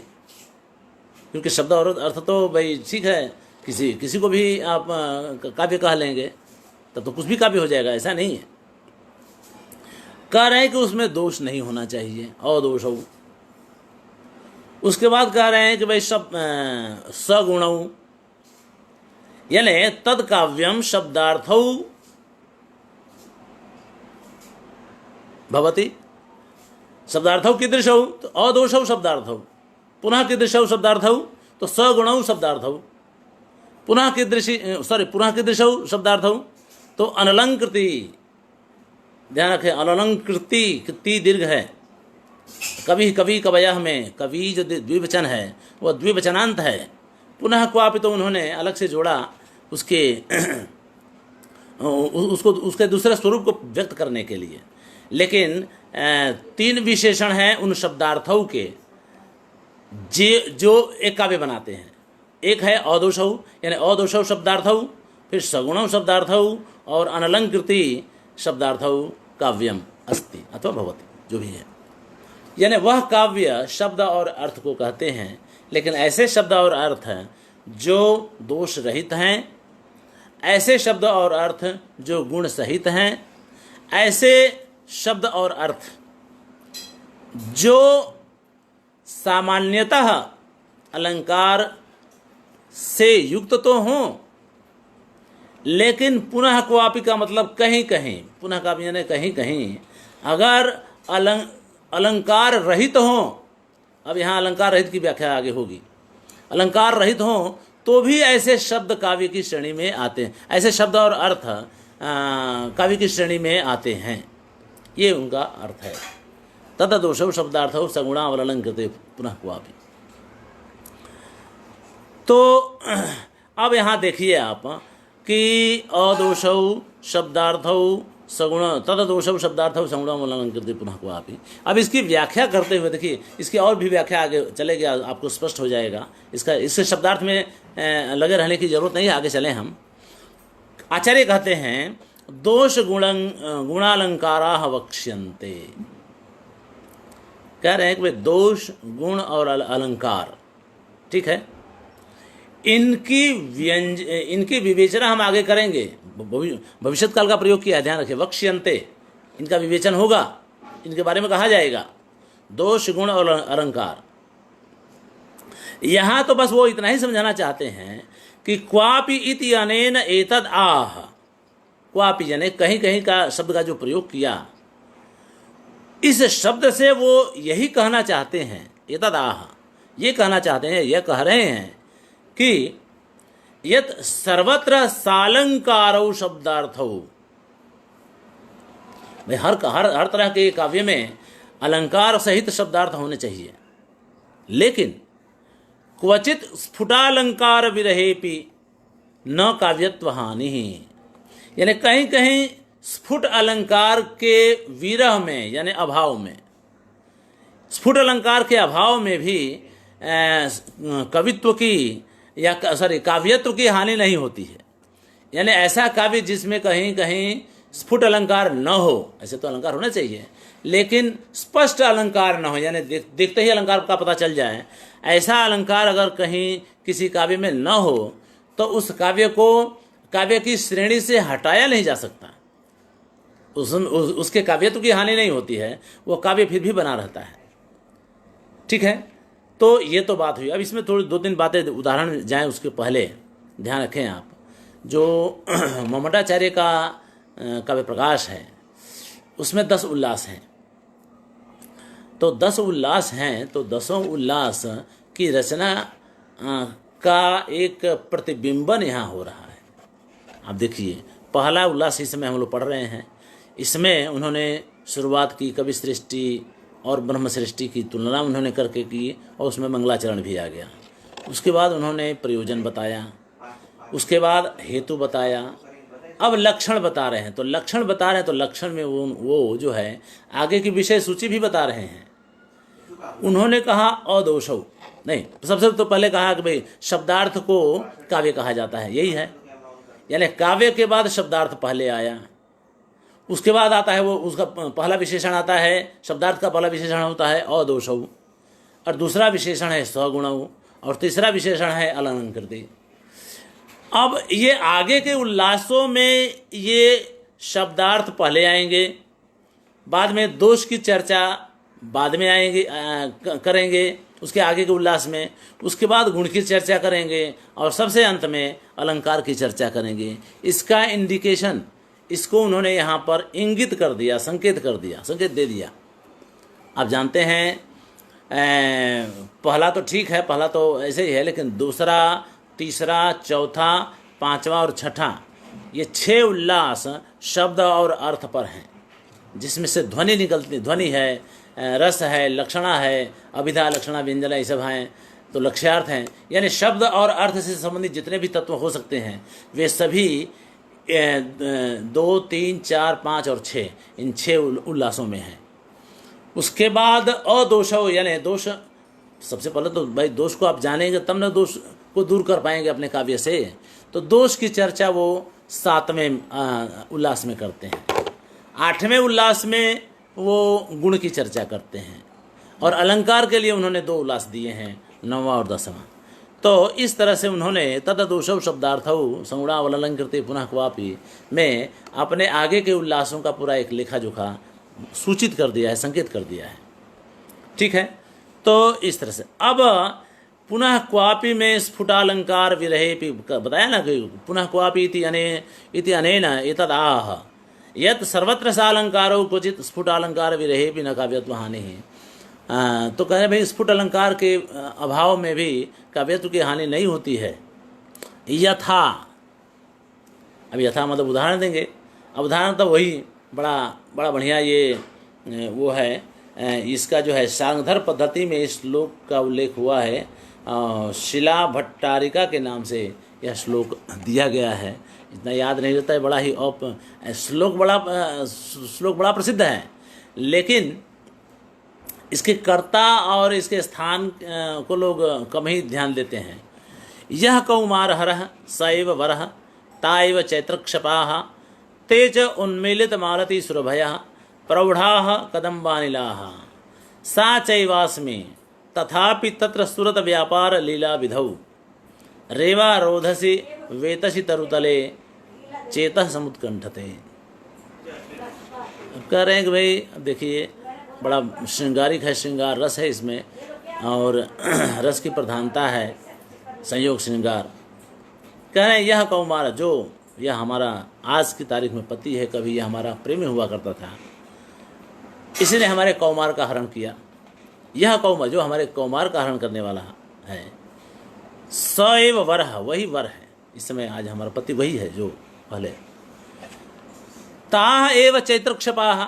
क्योंकि शब्द और अर्थ तो भाई ठीक है, किसी को भी आप काव्य कह लेंगे तब तो कुछ भी काव्य हो जाएगा, ऐसा नहीं है। कह रहे हैं कि उसमें दोष नहीं होना चाहिए, अदोष हो। उसके बाद कह रहे हैं कि भाई सगुणौ, यानी तद काव्यम शब्दार्थौ भवति। शब्दार्थौ कीदृशौ? तो अदोषौ शब्दार्थौ, पुनः कीदृशौ शब्दार्थौ? तो सगुणौ शब्दार्थौ, पुनः कीदृशौ शब्दार्थौ? तो अनलंकृति। ध्यान रखें, अनलंकृति ती दीर्घ है। कवि कवयः में कवि जो द्विवचन है वह द्विवचनांत है। पुनः क्वापि तो उन्होंने अलग से जोड़ा उसके दूसरे स्वरूप को व्यक्त करने के लिए। लेकिन 3 विशेषण हैं उन शब्दार्थों के जो एक काव्य बनाते हैं। एक है अदोषौ, यानी अदोषौ शब्दार्थौ, फिर सगुणौ शब्दार्थौ, और अनलंकृति शब्दार्थौ काव्यम अस्ति अथवा भवति, जो भी है। यानी वह काव्य शब्द और अर्थ को कहते हैं, लेकिन ऐसे शब्द और अर्थ जो दोष रहित हैं, ऐसे शब्द और अर्थ जो गुण सहित हैं, ऐसे शब्द और अर्थ जो सामान्यतः अलंकार से युक्त तो हों, लेकिन पुनः क्वापि का मतलब कहीं कहीं, पुनः काव्य यानी कहीं कहीं अगर अलंकार रहित हों। अब यहाँ अलंकार रहित की व्याख्या आगे होगी। अलंकार रहित हों तो भी ऐसे शब्द काव्य की श्रेणी में आते हैं, ऐसे शब्द और अर्थ काव्य की श्रेणी में आते हैं। ये उनका अर्थ है। तददोषौ शब्दार्थौ सगुणावलंकृते पुनः क्वापि। तो अब यहाँ देखिए आप, कि अदोषौ शब्दार्थौ सगुण तददोषौ शब्दार्थौ सगुणम अलंकृति पुनः क्वापि। अब इसकी व्याख्या करते हुए देखिए, इसकी और भी व्याख्या आगे चलेगी, आपको स्पष्ट हो जाएगा। इसके शब्दार्थ में लगे रहने की जरूरत नहीं है, आगे चलें हम। आचार्य कहते हैं दोष गुणालंकारा वक्ष्यन्ते। कह रहे हैं कि भाई दोष, गुण और अलंकार, ठीक है, इनकी विवेचना हम आगे करेंगे। भविष्यत काल का प्रयोग किया है, ध्यान रखिए। वक्ष्यन्ते, इनका विवेचन होगा, इनके बारे में कहा जाएगा। दोष, गुण और अलंकार, यहाँ तो बस वो इतना ही समझाना चाहते हैं कि क्वापि इति अनेन एतद आह। क्वापि यानी कहीं कहीं का शब्द का जो प्रयोग किया, इस शब्द से वो यही कहना चाहते हैं, एतद आह, ये कहना चाहते हैं, यह कह रहे हैं कि यत सर्वत्र सालंकारो शब्दार्थो। भाई हर तरह के काव्य में अलंकार सहित शब्दार्थ होने चाहिए, लेकिन क्वचित स्फुटालंकार विरहेपि न काव्यत्व हानि। यानी कहीं कहीं स्फुट अलंकार के विरह में, यानी अभाव में, स्फुट अलंकार के अभाव में भी कवित्व की या काव्यत्व की हानि नहीं होती है। यानी ऐसा काव्य जिसमें कहीं कहीं स्फुट अलंकार न हो, ऐसे तो अलंकार होना चाहिए, लेकिन स्पष्ट अलंकार न हो, यानी देखते ही अलंकार का पता चल जाए, ऐसा अलंकार अगर कहीं किसी काव्य में न हो तो उस काव्य को काव्य की श्रेणी से हटाया नहीं जा सकता। उसके काव्यत्व की हानि नहीं होती है, वो काव्य फिर भी बना रहता है। ठीक है, तो ये तो बात हुई। अब इसमें थोड़ी 2-3 बातें उदाहरण जाएं, उसके पहले ध्यान रखें आप, जो मम्मटाचार्य का काव्य प्रकाश है उसमें 10 उल्लास हैं। तो 10 उल्लास हैं, तो 10 उल्लास की रचना का एक प्रतिबिंबन यहाँ हो रहा है। आप देखिए, पहला उल्लास इस समय हम लोग पढ़ रहे हैं, इसमें उन्होंने शुरुआत की कवि सृष्टि और ब्रह्म सृष्टि की तुलना उन्होंने करके की, और उसमें मंगलाचरण भी आ गया। उसके बाद उन्होंने प्रयोजन बताया, उसके बाद हेतु बताया, अब लक्षण बता रहे हैं। तो लक्षण बता रहे हैं तो लक्षण में वो जो है आगे की विषय सूची भी बता रहे हैं। उन्होंने कहा अदोषौ नहीं, सबसे तो पहले कहा कि भाई शब्दार्थ को काव्य कहा जाता है, यही है। यानी काव्य के बाद शब्दार्थ पहले आया, उसके बाद आता है वो, उसका पहला विशेषण आता है, शब्दार्थ का पहला विशेषण होता है अदोषौ, और दूसरा विशेषण है सगुणौ, और तीसरा विशेषण है अलंकृति। अब ये आगे के उल्लासों में ये शब्दार्थ पहले आएंगे, बाद में दोष की चर्चा बाद में आएंगे करेंगे उसके आगे के उल्लास में, उसके बाद गुण की चर्चा करेंगे, और सबसे अंत में अलंकार की चर्चा करेंगे। इसका इंडिकेशन, इसको उन्होंने यहाँ पर इंगित कर दिया, संकेत कर दिया, संकेत दे दिया। आप जानते हैं पहला तो ठीक है, पहला तो ऐसे ही है, लेकिन दूसरा, तीसरा, चौथा, पांचवा और छठा, ये 6 उल्लास शब्द और अर्थ पर हैं, जिसमें से ध्वनि निकलती, ध्वनि है, रस है, लक्षणा है, अभिधा, लक्षणा, व्यंजना, ये सब हैं, तो लक्ष्यार्थ हैं। यानी शब्द और अर्थ से संबंधित जितने भी तत्व हो सकते हैं वे सभी 2, 3, 4, 5 और 6, इन 6 उल्लासों में हैं। उसके बाद अदोषौ, यानी दोष, सबसे पहले तो भाई दोष को आप जानेंगे तब न दोष को दूर कर पाएंगे अपने काव्य से। तो दोष की चर्चा वो 7वें उल्लास में करते हैं। 8वें उल्लास में वो गुण की चर्चा करते हैं, और अलंकार के लिए उन्होंने 2 उल्लास दिए हैं, 9वां और 10वां। तो इस तरह से उन्होंने तददोषौ शब्दार्थौ सगुणावलंकृते पुनः क्वापि में अपने आगे के उल्लासों का पूरा एक लेखा जोखा सूचित कर दिया है, संकेत कर दिया है। ठीक है, तो इस तरह से अब पुनः क्वापि में स्फुटालंकार विरहेपि बताया ना कि पुनः क्वापि इति अनेन एतद् आह यत् सर्वत्र सालंकारो क्वचित स्फुटालंकार विरहेपि न काव्यत्व हानि। तो कह रहे भाई स्फुट अलंकार के अभाव में भी काव्यत्व की हानि नहीं होती है। यथा, अब यथा मतलब उदाहरण देंगे। अब उदाहरण तो वही बड़ा बढ़िया ये वो है, इसका जो है शांगधर पद्धति में इस श्लोक का उल्लेख हुआ है। शिला भट्टारिका के नाम से यह श्लोक दिया गया है। इतना याद नहीं रहता है, बड़ा ही श्लोक बड़ा प्रसिद्ध है, लेकिन इसके कर्ता और इसके स्थान को लोग कम ही ध्यान देते हैं। यह कौमार हरः सैव वरः ताइव चैत्रक्षपाः ते च उन्मीलित मालती सुरभयः प्रौढ़ाः कदम्बानिलाः सा चैवास्मि तथापि तत्र सुरत व्यापार लीला विधौ रेवा रोधसी वेतसी तरुतले चेतः समुत्कंठते। कह रहे हैं कि भाई देखिए बड़ा श्रृंगारिक है, श्रृंगार रस है इसमें, और रस की प्रधानता है, संयोग श्रृंगार। कह रहे हैं यह कौमार, जो यह हमारा आज की तारीख में पति है, कभी यह हमारा प्रेमी हुआ करता था, इसी ने हमारे कौमार का हरण किया। यह कौमार जो हमारे कौमार का हरण करने वाला है, सैव वरः, वही वर है इस समय, आज हमारा पति वही है जो पहले। ताः एव चैत्रक्षपाः,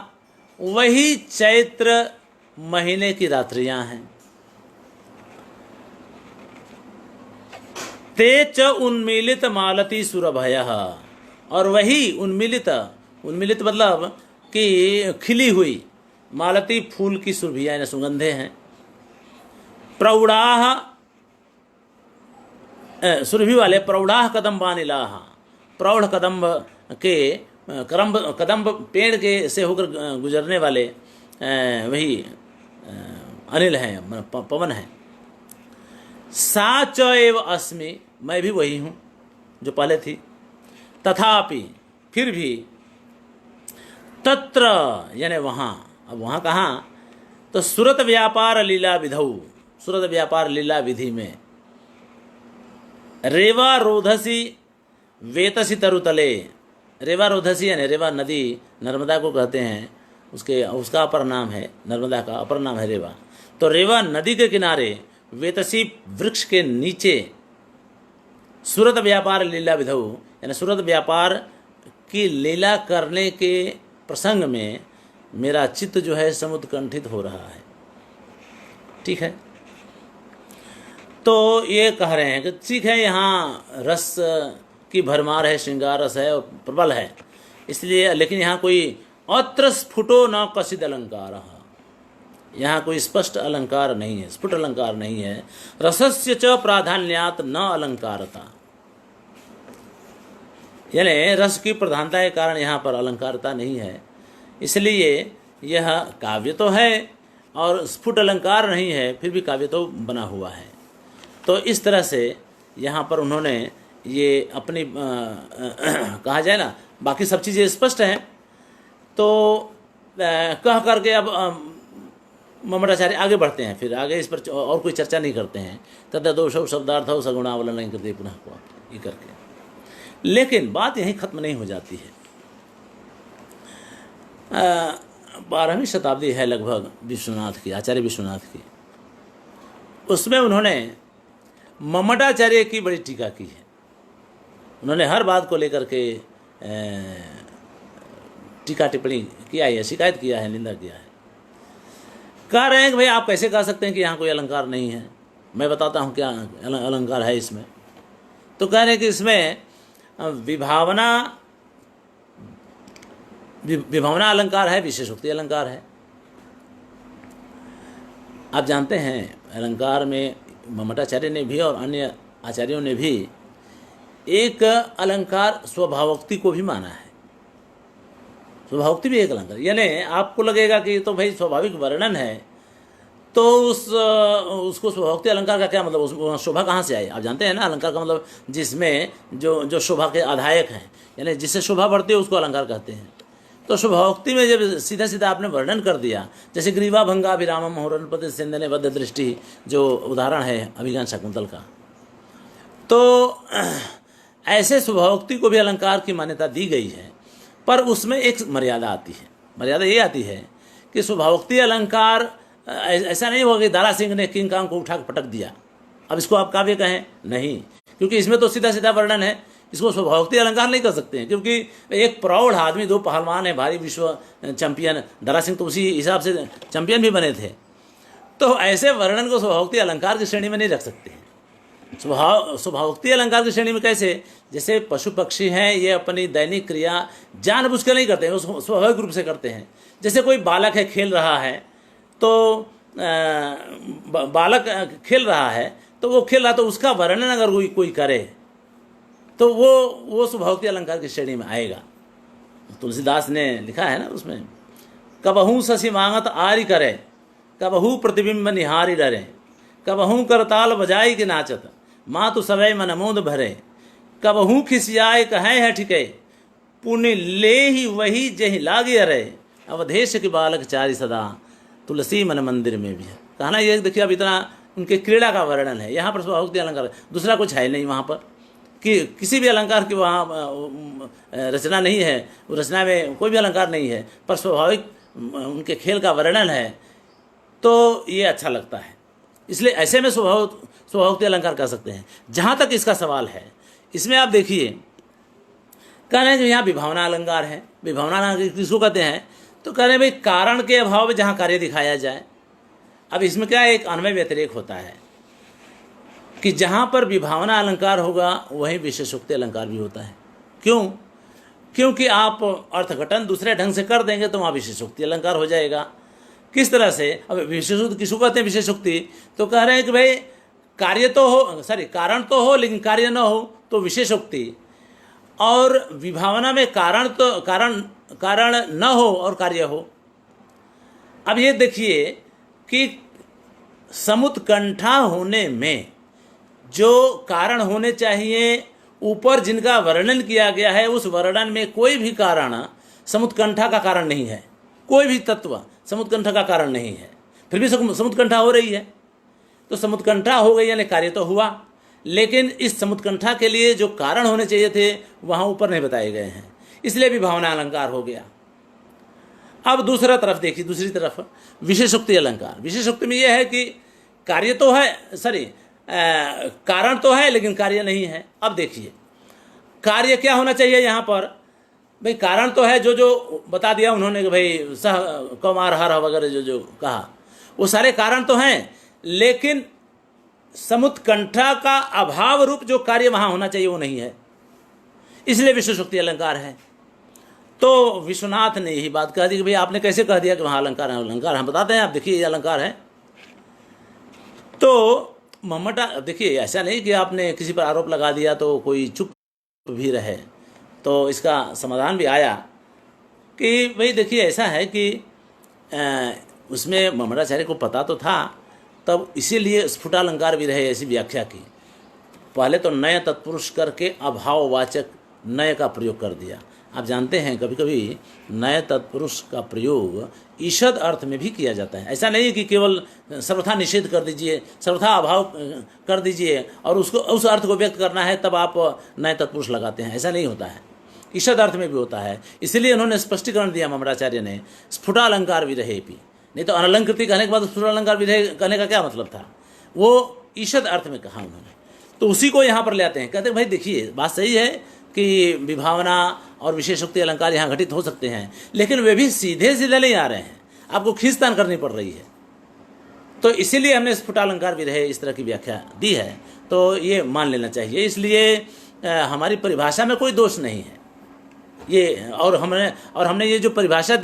वही चैत्र महीने की रात्रियां हैं। ते च उन्मीलित मालती सुरभयः, और वही उन्मीलित मतलब कि खिली हुई मालती फूल की सुरभियां यानी सुगंधे हैं। प्रौढ़ाः, सुरभि वाले प्रौढ़ाः कदम्बानिलाः, प्रौढ़ कदम्ब के कदम्ब पेड़ के से होकर गुजरने वाले वही अनिल हैं, पवन हैं। सा च एव अस्मि, मैं भी वही हूँ जो पहले थी। तथापि, फिर भी, तत्र यानी वहाँ, अब वहाँ कहाँ, तो सुरत व्यापार लीला विधौ, सुरत व्यापार लीला विधि में रेवा रोधसी वेतसी तरुतले, रेवा रोधसी यानी रेवा नदी, नर्मदा को कहते हैं, उसका अपर नाम है, नर्मदा का अपर नाम है रेवा। तो रेवा नदी के किनारे वेतसी वृक्ष के नीचे सुरत व्यापार लीला विधौ, यानी सुरत व्यापार की लीला करने के प्रसंग में मेरा चित्त जो है समुत्कंठित हो रहा है। ठीक है, तो ये कह रहे हैं कि ठीक है, यहाँ रस की भरमार है, श्रृंगार रस है और प्रबल है, इसलिए, लेकिन यहाँ कोई अत्र स्फुटो न कसिद अलंकार, यहाँ कोई स्पष्ट अलंकार नहीं है, स्फुट अलंकार नहीं है। रसस्य च प्राधान्यात न अलंकारता, यानी रस की प्रधानता के कारण यहाँ पर अलंकारता नहीं है, इसलिए यह काव्य तो है और स्फुट अलंकार नहीं है, फिर भी काव्य तो बना हुआ है। तो इस तरह से यहाँ पर उन्होंने ये अपनी कहा जाए ना, बाकी सब चीज़ें स्पष्ट हैं, तो कह करके अब ममटाचार्य आगे बढ़ते हैं, फिर आगे इस पर और कोई चर्चा नहीं करते हैं। तथा दोषो शब्दार्थ हो सगुणावलन नहीं करते पुनः को ये करके, लेकिन बात यहीं खत्म नहीं हो जाती है। 12वीं शताब्दी है लगभग विश्वनाथ की, आचार्य विश्वनाथ की, उसमें उन्होंने ममटाचार्य की बड़ी टीका की है। उन्होंने हर बात को लेकर के टीका टिप्पणी किया है, शिकायत किया है, निंदा किया है। कह रहे हैं कि भाई आप कैसे कह सकते हैं कि यहाँ कोई अलंकार नहीं है, मैं बताता हूँ क्या अलंकार है इसमें। तो कह रहे हैं कि इसमें विभावना अलंकार है, विशेषोक्ति अलंकार है। आप जानते हैं अलंकार में ममटाचार्य ने भी और अन्य आचार्यों ने भी एक अलंकार स्वभावोक्ति को भी माना है। स्वभावोक्ति भी एक अलंकार, यानी आपको लगेगा कि तो भाई स्वाभाविक वर्णन है, तो उसको स्वभावोक्ति अलंकार का क्या मतलब, उसको शोभा कहाँ से आई? आप जानते हैं ना, अलंकार का मतलब जिसमें जो शोभा के आधायक हैं, यानी जिससे शोभा बढ़ती है उसको अलंकार कहते हैं। तो स्वभावोक्ति में जब सीधा सीधा आपने वर्णन कर दिया, जैसे ग्रीवा भंगा अभिरामम होरणपति सिंधने बद्ध दृष्टि जो उदाहरण है अभिज्ञान शाकुंतल का, तो ऐसे स्वभावोक्ति को भी अलंकार की मान्यता दी गई है। पर उसमें एक मर्यादा आती है, मर्यादा ये आती है कि स्वभावोक्ति अलंकार ऐसा नहीं होगा कि दारा सिंह ने किंग कांग को उठा पटक दिया, अब इसको आप काव्य कहें, नहीं, क्योंकि इसमें तो सीधा सीधा वर्णन है, इसको स्वभावोक्ति अलंकार नहीं कर सकते हैं। क्योंकि एक प्रौढ़ आदमी, दो पहलवान है, भारी विश्व चैंपियन, दारा सिंह तो उसी हिसाब से चैंपियन भी बने थे, तो ऐसे वर्णन को स्वभावोक्ति अलंकार की श्रेणी में नहीं रख सकते हैं। स्वभावोक्ति अलंकार की श्रेणी में कैसे? जैसे पशु पक्षी हैं, ये अपनी दैनिक क्रिया जानबूझ कर नहीं करते हैं, वो स्वाभाविक रूप से करते हैं। जैसे कोई बालक है, खेल रहा है, तो बालक खेल रहा है, तो वो खेल रहा, तो उसका वर्णन अगर कोई करे तो वो स्वभावोक्ति अलंकार की श्रेणी में आएगा। तुलसीदास ने लिखा है ना उसमें, कबहू शशि मांगत आरी करे, कबहू प्रतिबिंब निहारी डरे, कबहू करताल बजाई के नाचत, मातु सवै मन मोद भरे, कबहू खिसियाए कहे है ठिके, पुण्य ले ही वही जही लागे अरे, अवधेश के बालक चारि सदा, तुलसी मन मंदिर में भी है। कहना ये देखिए, अब इतना उनके क्रीड़ा का वर्णन है। यहाँ पर स्वभावोक्ति अलंकार, दूसरा कुछ है नहीं वहाँ पर, कि किसी भी अलंकार की वहाँ रचना नहीं है, रचना में कोई भी अलंकार नहीं है, पर स्वाभाविक उनके खेल का वर्णन है, तो ये अच्छा लगता है। इसलिए ऐसे में स्वभावोक्ति अलंकार कर सकते हैं। जहाँ तक इसका सवाल है, इसमें आप देखिए, कह रहे हैं कि यहाँ विभावना अलंकार है। विभावना अलंकार किसको कहते हैं? तो कह रहे हैं भाई, कारण के अभाव में जहाँ कार्य दिखाया जाए। अब इसमें क्या एक अन्वय व्यतिरेक होता है कि जहाँ पर विभावना अलंकार होगा वहीं विशेषोक्ति अलंकार भी होता है। क्यों? क्योंकि आप अर्थघटन दूसरे ढंग से कर देंगे तो वहाँ विशेषोक्ति अलंकार हो जाएगा। किस तरह से? अब विशेषोक्ति किसको कहते हैं? विशेषोक्ति तो कह रहे हैं कि भाई कार्य तो हो, कारण तो हो लेकिन कार्य न हो तो विशेषोक्ति, और विभावना में कारण न हो और कार्य हो। अब ये देखिए कि समुत्कंठा होने में जो कारण होने चाहिए, ऊपर जिनका वर्णन किया गया है, उस वर्णन में कोई भी कारण समुत्कंठा का कारण नहीं है। कोई भी तत्व समुत्कंठा का कारण नहीं है, फिर भी समुत्कंठा हो रही है। तो समुत्कंठा हो गई यानी कार्य तो हुआ, लेकिन इस समुत्कंठा के लिए जो कारण होने चाहिए थे वहाँ ऊपर नहीं बताए गए हैं, इसलिए विभावना अलंकार हो गया। अब दूसरा तरफ देखिए, दूसरी तरफ विशेषोक्ति अलंकार। विशेषोक्ति में यह है कि कार्य तो है, कारण तो है लेकिन कार्य नहीं है। अब देखिए कार्य क्या होना चाहिए यहाँ पर? भाई कारण तो है, जो बता दिया उन्होंने कि भाई सह कौमार हर वगैरह जो कहा, वो सारे कारण तो हैं, लेकिन समुत्कंठा का अभाव रूप जो कार्य वहाँ होना चाहिए वो नहीं है, इसलिए विशेषोक्ति अलंकार है। तो विश्वनाथ ने यही बात कह दी कि भाई आपने कैसे कह दिया कि वहाँ अलंकार है? अलंकार हम बताते हैं, आप देखिए ये अलंकार है। तो मम्मटा, देखिए ऐसा नहीं कि आपने किसी पर आरोप लगा दिया तो कोई चुप भी रहे। तो इसका समाधान भी आया कि भाई देखिए ऐसा है कि उसमें मम्मटाचार्य को पता तो था, तब इसीलिए स्फुटालंकार भी रहे, ऐसी व्याख्या की। पहले तो नय तत्पुरुष करके अभाववाचक नय का प्रयोग कर दिया। आप जानते हैं कभी कभी नय तत्पुरुष का प्रयोग ईषद अर्थ में भी किया जाता है। ऐसा नहीं कि केवल सर्वथा निषेध कर दीजिए, सर्वथा अभाव कर दीजिए और उसको उस अर्थ को व्यक्त करना है तब आप नय तत्पुरुष लगाते हैं, ऐसा नहीं होता है। ईषद अर्थ में भी होता है, इसलिए उन्होंने स्पष्टीकरण दिया मम्मटाचार्य ने, स्फुटालंकार विरहे भी। नहीं तो अनलंकृति कहने के बाद स्फुटालंकार विरहे कहने का क्या मतलब था? वो ईषद अर्थ में कहा उन्होंने, तो उसी को यहाँ पर ले आते हैं। कहते हैं भाई देखिए बात सही है कि विभावना और विशेषोक्ति अलंकार यहाँ घटित हो सकते हैं, लेकिन वे भी सीधे सीधे नहीं आ रहे हैं, आपको खींचतान करनी पड़ रही है। तो इसीलिए हमने स्फुटालंकार भी रहे इस तरह की व्याख्या दी है, तो ये मान लेना चाहिए। इसलिए हमारी परिभाषा में कोई दोष नहीं है ये, और हमने ये जो परिभाषा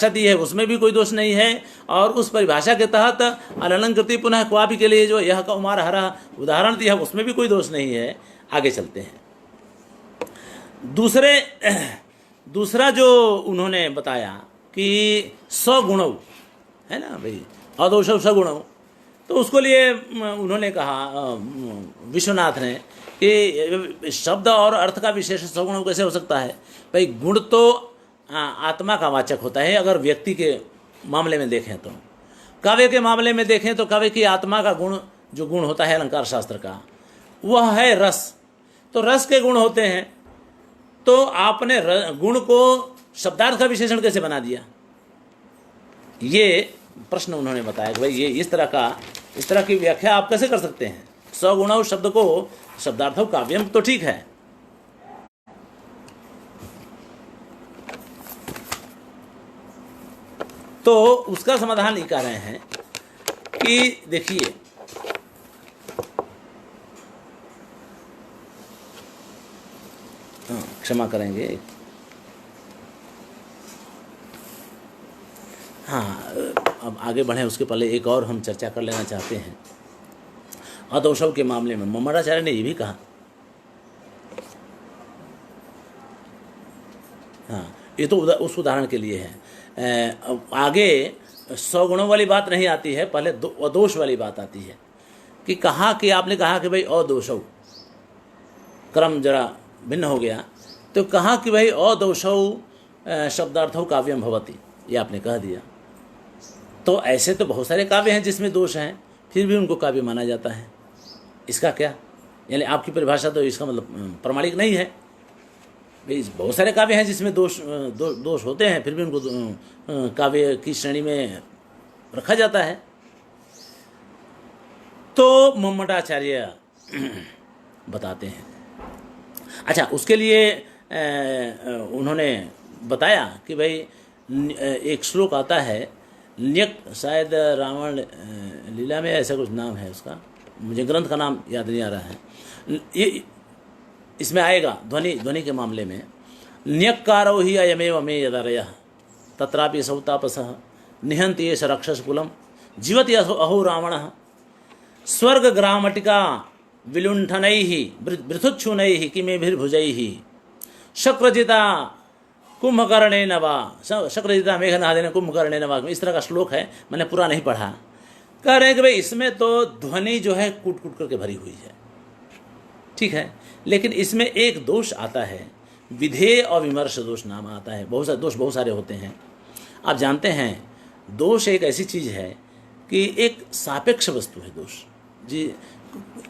दी है उसमें भी कोई दोष नहीं है। और उस परिभाषा के तहत अलंकृति पुनः क्वापि के लिए जो यह कौमार हरा उदाहरण दिया उसमें भी कोई दोष नहीं है। आगे चलते हैं। दूसरा जो उन्होंने बताया कि सगुणौ है ना भाई, अदोषौ सगुणौ, तो उसको लिए उन्होंने कहा विश्वनाथ ने कि शब्द और अर्थ का विशेष सगुण कैसे हो सकता है? भाई गुण तो आत्मा का वाचक होता है। अगर व्यक्ति के मामले में देखें तो, काव्य के मामले में देखें तो काव्य की आत्मा का गुण, जो गुण होता है अलंकार शास्त्र का, वह है रस। तो रस के गुण होते हैं, तो आपने गुण को शब्दार्थ का विशेषण कैसे बना दिया? ये प्रश्न उन्होंने बताया कि भाई ये इस तरह की व्याख्या आप कैसे कर सकते हैं? सगुणौ शब्द को शब्दार्थों काव्यम तो ठीक है, तो उसका समाधान ये कह रहे हैं कि देखिए क्षमा करेंगे। हाँ, अब आगे बढ़ें उसके पहले एक और हम चर्चा कर लेना चाहते हैं। अदोषव के मामले में मम्मटाचार्य ने ये भी कहा, हाँ ये तो उस उदाहरण के लिए है। आगे 100 गुणों वाली बात नहीं आती है, पहले अदोष वाली बात आती है कि कहा कि आपने कहा कि भाई अदोषव, क्रम जरा भिन्न हो गया, तो कहा कि भाई अदोषव शब्दार्थो काव्यम भवति, ये आपने कह दिया। तो ऐसे तो बहुत सारे काव्य हैं जिसमें दोष हैं, फिर भी उनको काव्य माना जाता है, इसका क्या? यानी आपकी परिभाषा तो इसका मतलब प्रमाणिक नहीं है। बहुत सारे काव्य हैं जिसमें दोष होते हैं, फिर भी उनको काव्य की श्रेणी में रखा जाता है। तो मम्मटाचार्य बताते हैं। अच्छा, उसके लिए उन्होंने बताया कि भाई एक श्लोक आता है, न्यक, शायद रावण लीला में ऐसा कुछ नाम है उसका, मुझे ग्रंथ का नाम याद नहीं आ रहा है, ये इसमें आएगा ध्वनि के मामले में। न्यक्कारो ही अयमेव मे यदरयः तत्रापि सौतापसः निहन्ति एष रक्षसकुलं जीवति अहो रावणः स्वर्गग्रामटिका विलुण्ठनैः वृथुच्छूनैः किमेभिर्भुजैः शक्रजिता कुंभकर्णेन वा शक्रजिता मेघनादेन कुंभकर्णेन वा, इस तरह का श्लोक है, मैंने पूरा नहीं पढ़ा। कह रहे हैं कि भाई इसमें तो ध्वनि जो है कूट कूट करके भरी हुई है, ठीक है, लेकिन इसमें एक दोष आता है, विधेय और विमर्श दोष नाम आता है। बहुत सारे दोष बहुत सारे होते हैं। आप जानते हैं दोष एक ऐसी चीज़ है कि एक सापेक्ष वस्तु है दोष जी।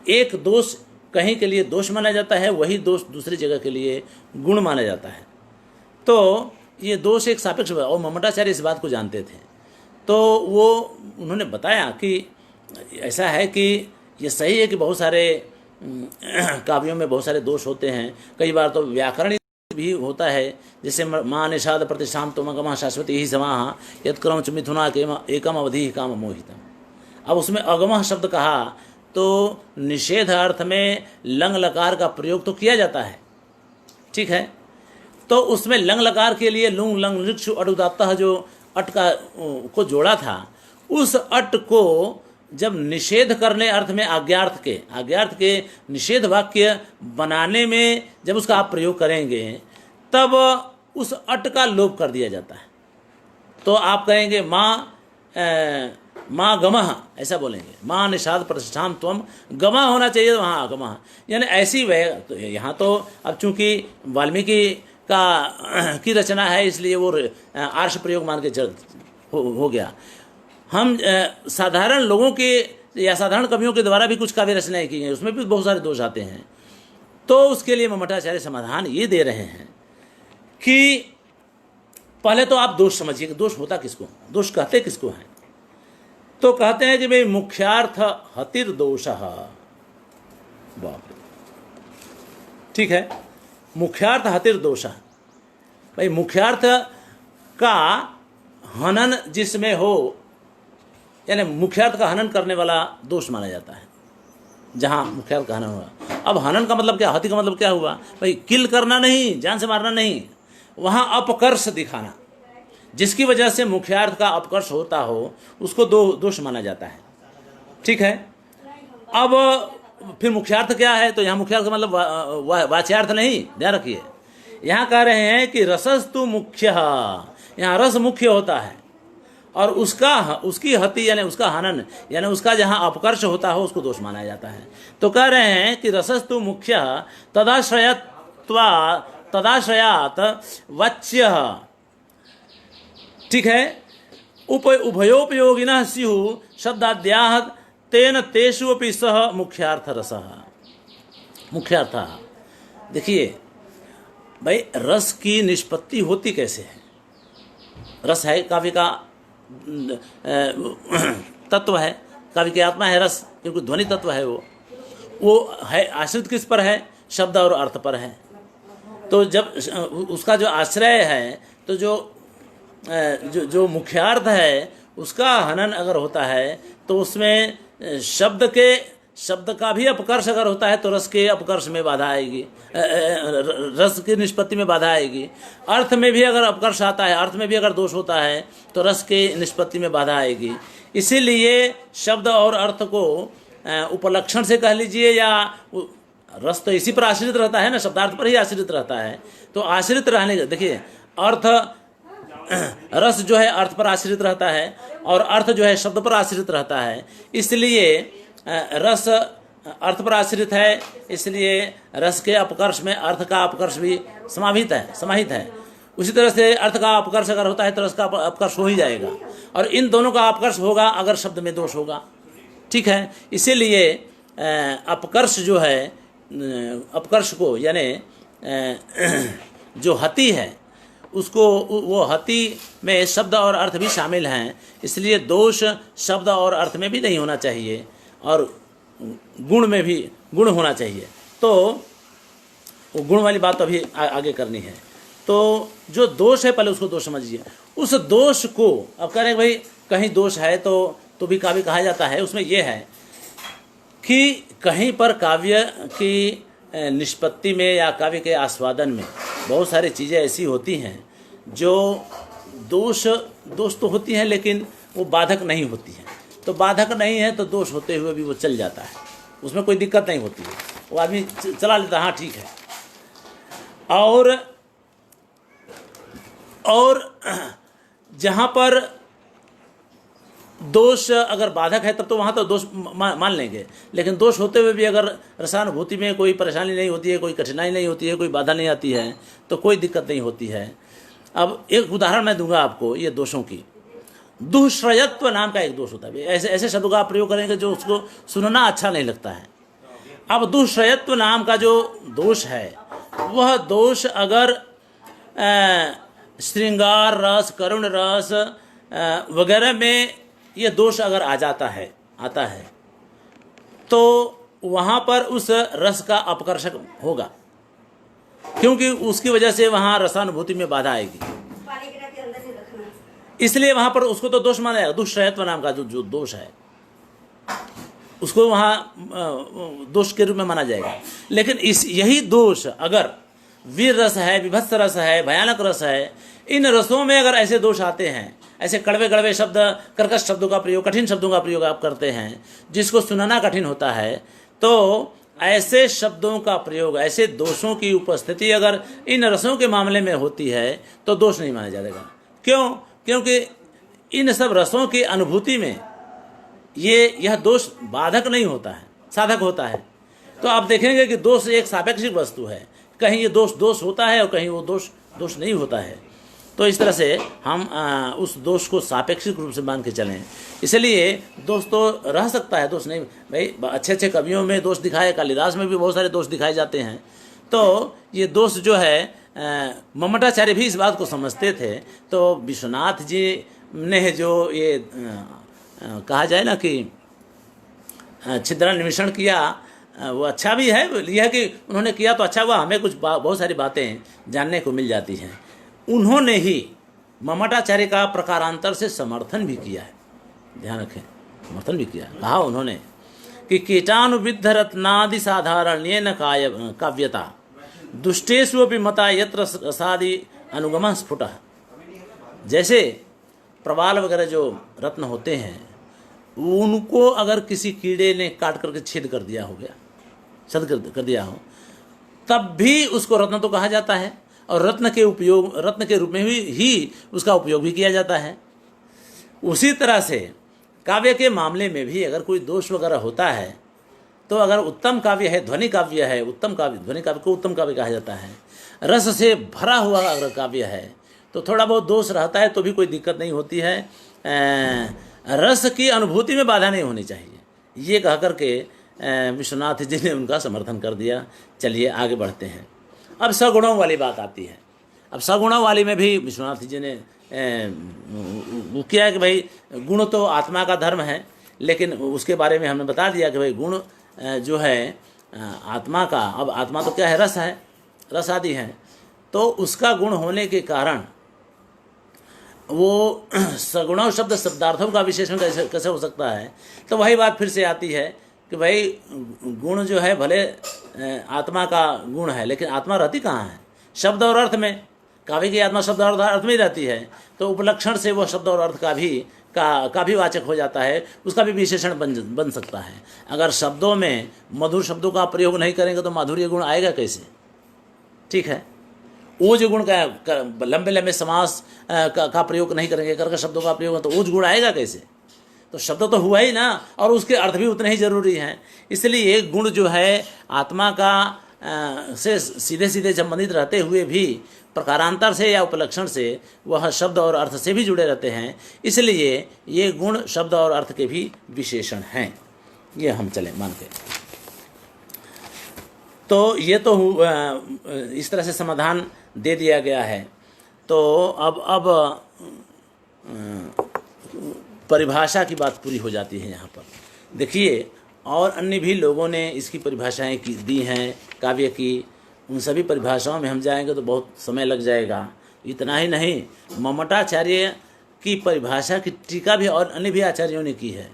एक दोष कहीं के लिए दोष माना जाता है, वही दोष दूसरी जगह के लिए गुण माना जाता है। तो ये दोष एक सापेक्ष, और मम्मटाचार्य इस बात को जानते थे। तो वो उन्होंने बताया कि ऐसा है कि ये सही है कि बहुत सारे काव्यों में बहुत सारे दोष होते हैं, कई बार तो व्याकरण भी होता है, जैसे माँ निषाद प्रतिष्ठाम तो मगमा शाश्वती ही समाह यत्क्रम च मिथुना एकम अवधि काम मोहितम। अब उसमें अगमः शब्द कहा तो निषेध अर्थ में लंग लकार का प्रयोग तो किया जाता है, ठीक है। तो उसमें लंग लकार के लिए लुंग लंग लृक्षु अटुदात्तः जो अट का को जोड़ा था, उस अट को जब निषेध करने अर्थ में आज्ञार्थ के निषेध वाक्य बनाने में जब उसका आप प्रयोग करेंगे, तब उस अट का लोप कर दिया जाता है। तो आप कहेंगे माँ गमः, ऐसा बोलेंगे, माँ निषाद प्रतिष्ठाम त्वम गमः होना चाहिए, वहाँ अगमः, यानी ऐसी वह। तो यहाँ तो अब चूंकि वाल्मीकि की रचना है, इसलिए वो आर्ष प्रयोग मान के हो गया। हम साधारण लोगों के या साधारण कवियों के द्वारा भी कुछ काव्य रचनाएं की हैं, उसमें भी बहुत सारे दोष आते हैं। तो उसके लिए मम्मटाचार्य समाधान ये दे रहे हैं कि पहले तो आप दोष समझिए कि दोष होता किसको, दोष कहते किसको हैं। तो कहते हैं कि भाई मुख्यार्थ हतिर दोषः, बाप रे, ठीक है, मुख्यार्थ हतिर दोषः। भाई मुख्यार्थ का हनन जिसमें हो, यानी मुख्यार्थ का हनन करने वाला दोष माना जाता है, जहाँ मुख्यार्थ का हनन हुआ। अब हनन का मतलब क्या, हति का मतलब क्या हुआ? भाई किल करना नहीं, जान से मारना नहीं, वहाँ अपकर्ष दिखाना, जिसकी वजह से मुख्यार्थ का अपकर्ष होता हो, उसको दोष माना जाता है, ठीक है। अब फिर मुख्यार्थ क्या है? तो यहाँ मुख्यार्थ का मतलब वाच्यार्थ नहीं, ध्यान रखिए। यहाँ कह रहे हैं कि रसस्तु मुख्य, यहाँ रस मुख्य होता है, और उसकी हति यानी उसका हनन यानी उसका जहाँ अपकर्ष होता हो, उसको दोष माना जाता है। तो कह रहे हैं कि रसस्तु मुख्य तदाश्रयात वच्य, ठीक है, उभयोपयोगिनः स्युः शब्दाद्याः तेन तेषु अपि सह मुख्यार्थ रसः। मुख्यार्थ देखिए भाई, रस की निष्पत्ति होती कैसे है? रस है काव्य का तत्व है, काव्य की आत्मा है रस, क्योंकि ध्वनि तत्व है। वो है आश्रित किस पर है? शब्द और अर्थ पर है। तो जब उसका जो आश्रय है, तो जो मुख्यार्थ है, उसका हनन अगर होता है तो उसमें शब्द का भी अपकर्ष अगर होता है तो रस के अपकर्ष में बाधा आएगी, रस की निष्पत्ति में बाधा आएगी। अर्थ में भी अगर अपकर्ष आता है, अर्थ में भी अगर दोष होता है तो रस के निष्पत्ति में बाधा आएगी। इसीलिए शब्द और अर्थ को उपलक्षण से कह लीजिए, या रस तो इसी पर आश्रित रहता है ना, शब्दार्थ पर ही आश्रित रहता है। तो आश्रित रहने के, देखिए अर्थ, रस जो है अर्थ पर आश्रित रहता है और अर्थ जो है शब्द पर आश्रित रहता है। इसलिए रस अर्थ पर आश्रित है, इसलिए रस के अपकर्ष में अर्थ का अपकर्ष भी समाहित है। उसी तरह से अर्थ का अपकर्ष अगर होता है तो रस का अपकर्ष हो ही जाएगा, और इन दोनों का अपकर्ष होगा अगर शब्द में दोष होगा। ठीक है, इसीलिए अपकर्ष जो है, अपकर्ष को यानी जो हति है उसको, वो हति में शब्द और अर्थ भी शामिल हैं। इसलिए दोष शब्द और अर्थ में भी नहीं होना चाहिए और गुण में भी गुण होना चाहिए। तो वो गुण वाली बात तो अभी आगे करनी है। तो जो दोष है पहले उसको दोष समझिए। उस दोष को अब कह रहे हैं भाई कहीं दोष है तो भी काव्य कहा जाता है। उसमें यह है कि कहीं पर काव्य की निष्पत्ति में या काव्य के आस्वादन में बहुत सारी चीज़ें ऐसी होती हैं जो दोष तो होती हैं लेकिन वो बाधक नहीं होती हैं। तो बाधक नहीं है तो दोष होते हुए भी वो चल जाता है, उसमें कोई दिक्कत नहीं होती है, वो आदमी चला लेता है, हाँ ठीक है। और जहाँ पर दोष अगर बाधक है तब तो वहाँ तो दोष मान लेंगे, लेकिन दोष होते हुए भी अगर रसानुभूति में कोई परेशानी नहीं होती है, कोई कठिनाई नहीं होती है, कोई बाधा नहीं आती है तो कोई दिक्कत नहीं होती है। अब एक उदाहरण मैं दूंगा आपको ये दोषों की। दुःश्रयत्व नाम का एक दोष होता है। ऐसे शब्दों का आप प्रयोग करेंगे जो उसको सुनना अच्छा नहीं लगता है। अब दुःश्रयत्व नाम का जो दोष है, वह दोष अगर श्रृंगार रस, करुण रस वगैरह में ये दोष अगर आता है तो वहाँ पर उस रस का अपकर्षक होगा, क्योंकि उसकी वजह से वहाँ रसानुभूति में बाधा आएगी। इसलिए वहाँ पर उसको तो दोष माना जाएगा। दुःश्रयत्व नाम का जो दोष है उसको वहाँ दोष के रूप में माना जाएगा। लेकिन यही दोष अगर वीर रस है, विभत्स रस है, भयानक रस है, इन रसों में अगर ऐसे दोष आते हैं, ऐसे कड़वे कड़वे शब्द, कर्कश शब्दों का प्रयोग, कठिन शब्दों का प्रयोग आप करते हैं जिसको सुनना कठिन होता है, तो ऐसे शब्दों का प्रयोग, ऐसे दोषों की उपस्थिति अगर इन रसों के मामले में होती है तो दोष नहीं माना जाएगा। क्यों? क्योंकि इन सब रसों की अनुभूति में यह दोष बाधक नहीं होता है, साधक होता है। तो आप देखेंगे कि दोष एक सापेक्षिक वस्तु है, कहीं ये दोष होता है और कहीं वो दोष नहीं होता है। तो इस तरह से हम उस दोष को सापेक्षिक रूप से मान के चलें। इसलिए दोष तो रह सकता है, दोष नहीं। भाई अच्छे अच्छे कवियों में दोष दिखाए, कालिदास में भी बहुत सारे दोष दिखाए जाते हैं। तो ये दोष जो है मम्मटाचार्य भी इस बात को समझते थे। तो विश्वनाथ जी ने जो ये कहा जाए ना कि छिद्रान्वेषण किया, वो अच्छा भी है। यह है कि उन्होंने किया तो अच्छा हुआ, हमें कुछ बहुत सारी बातें जानने को मिल जाती हैं। उन्होंने ही मम्मटाचार्य का प्रकारांतर से समर्थन भी किया है, ध्यान रखें, समर्थन भी किया। कहा उन्होंने कि कीटानुविद्ध रत्नादि साधारण्येन काव्यता दुष्टेषु अपि मता यत्र रसादि अनुगमः स्फुटः। जैसे प्रवाल वगैरह जो रत्न होते हैं उनको अगर किसी कीड़े ने काट करके छेद कर दिया हो तब भी उसको रत्न तो कहा जाता है, और रत्न के रूप में ही उसका उपयोग भी किया जाता है। उसी तरह से काव्य के मामले में भी अगर कोई दोष वगैरह होता है तो अगर उत्तम काव्य है, ध्वनि काव्य है, ध्वनि काव्य को उत्तम काव्य कहा जाता है, रस से भरा हुआ अगर काव्य है तो थोड़ा बहुत दोष रहता है तो भी कोई दिक्कत नहीं होती है। रस की अनुभूति में बाधा नहीं होनी चाहिए, ये कह करके विश्वनाथ जी ने उनका समर्थन कर दिया। चलिए आगे बढ़ते हैं। अब सगुणों वाली बात आती है। अब सगुणों वाली में भी विश्वनाथ जी ने वो किया है कि भाई गुण तो आत्मा का धर्म है, लेकिन उसके बारे में हमने बता दिया कि भाई गुण जो है आत्मा का, अब आत्मा तो क्या है, रस है, रस आदि है, तो उसका गुण होने के कारण वो सगुणों शब्द शब्दार्थों का विशेषण कैसे हो सकता है। तो वही बात फिर से आती है कि भाई गुण जो है भले आत्मा का गुण है, लेकिन आत्मा रहती कहाँ है? शब्द और अर्थ में। काव्य की आत्मा शब्द और अर्थ में ही रहती है, तो उपलक्षण से वो शब्द और अर्थ का भी वाचक हो जाता है, उसका भी विशेषण बन सकता है। अगर शब्दों में मधुर शब्दों का प्रयोग नहीं करेंगे तो माधुर्य गुण आएगा कैसे? ठीक है, ओज गुण का लंबे लंबे समास का प्रयोग नहीं करेंगे, कर्कश शब्दों का प्रयोग, तो ओज गुण आएगा कैसे? तो शब्द तो हुआ ही ना, और उसके अर्थ भी उतने ही जरूरी हैं। इसलिए गुण जो है आत्मा का से सीधे सीधे संबंधित रहते हुए भी प्रकारांतर से या उपलक्षण से वह शब्द और अर्थ से भी जुड़े रहते हैं। इसलिए ये गुण शब्द और अर्थ के भी विशेषण हैं। ये हम चले मान के। तो ये तो इस तरह से समाधान दे दिया गया है। तो अब परिभाषा की बात पूरी हो जाती है यहाँ पर। देखिए, और अन्य भी लोगों ने इसकी परिभाषाएं दी हैं काव्य की। उन सभी परिभाषाओं में हम जाएंगे तो बहुत समय लग जाएगा। इतना ही नहीं, ममटाचार्य की परिभाषा की टीका भी और अन्य भी आचार्यों ने की है,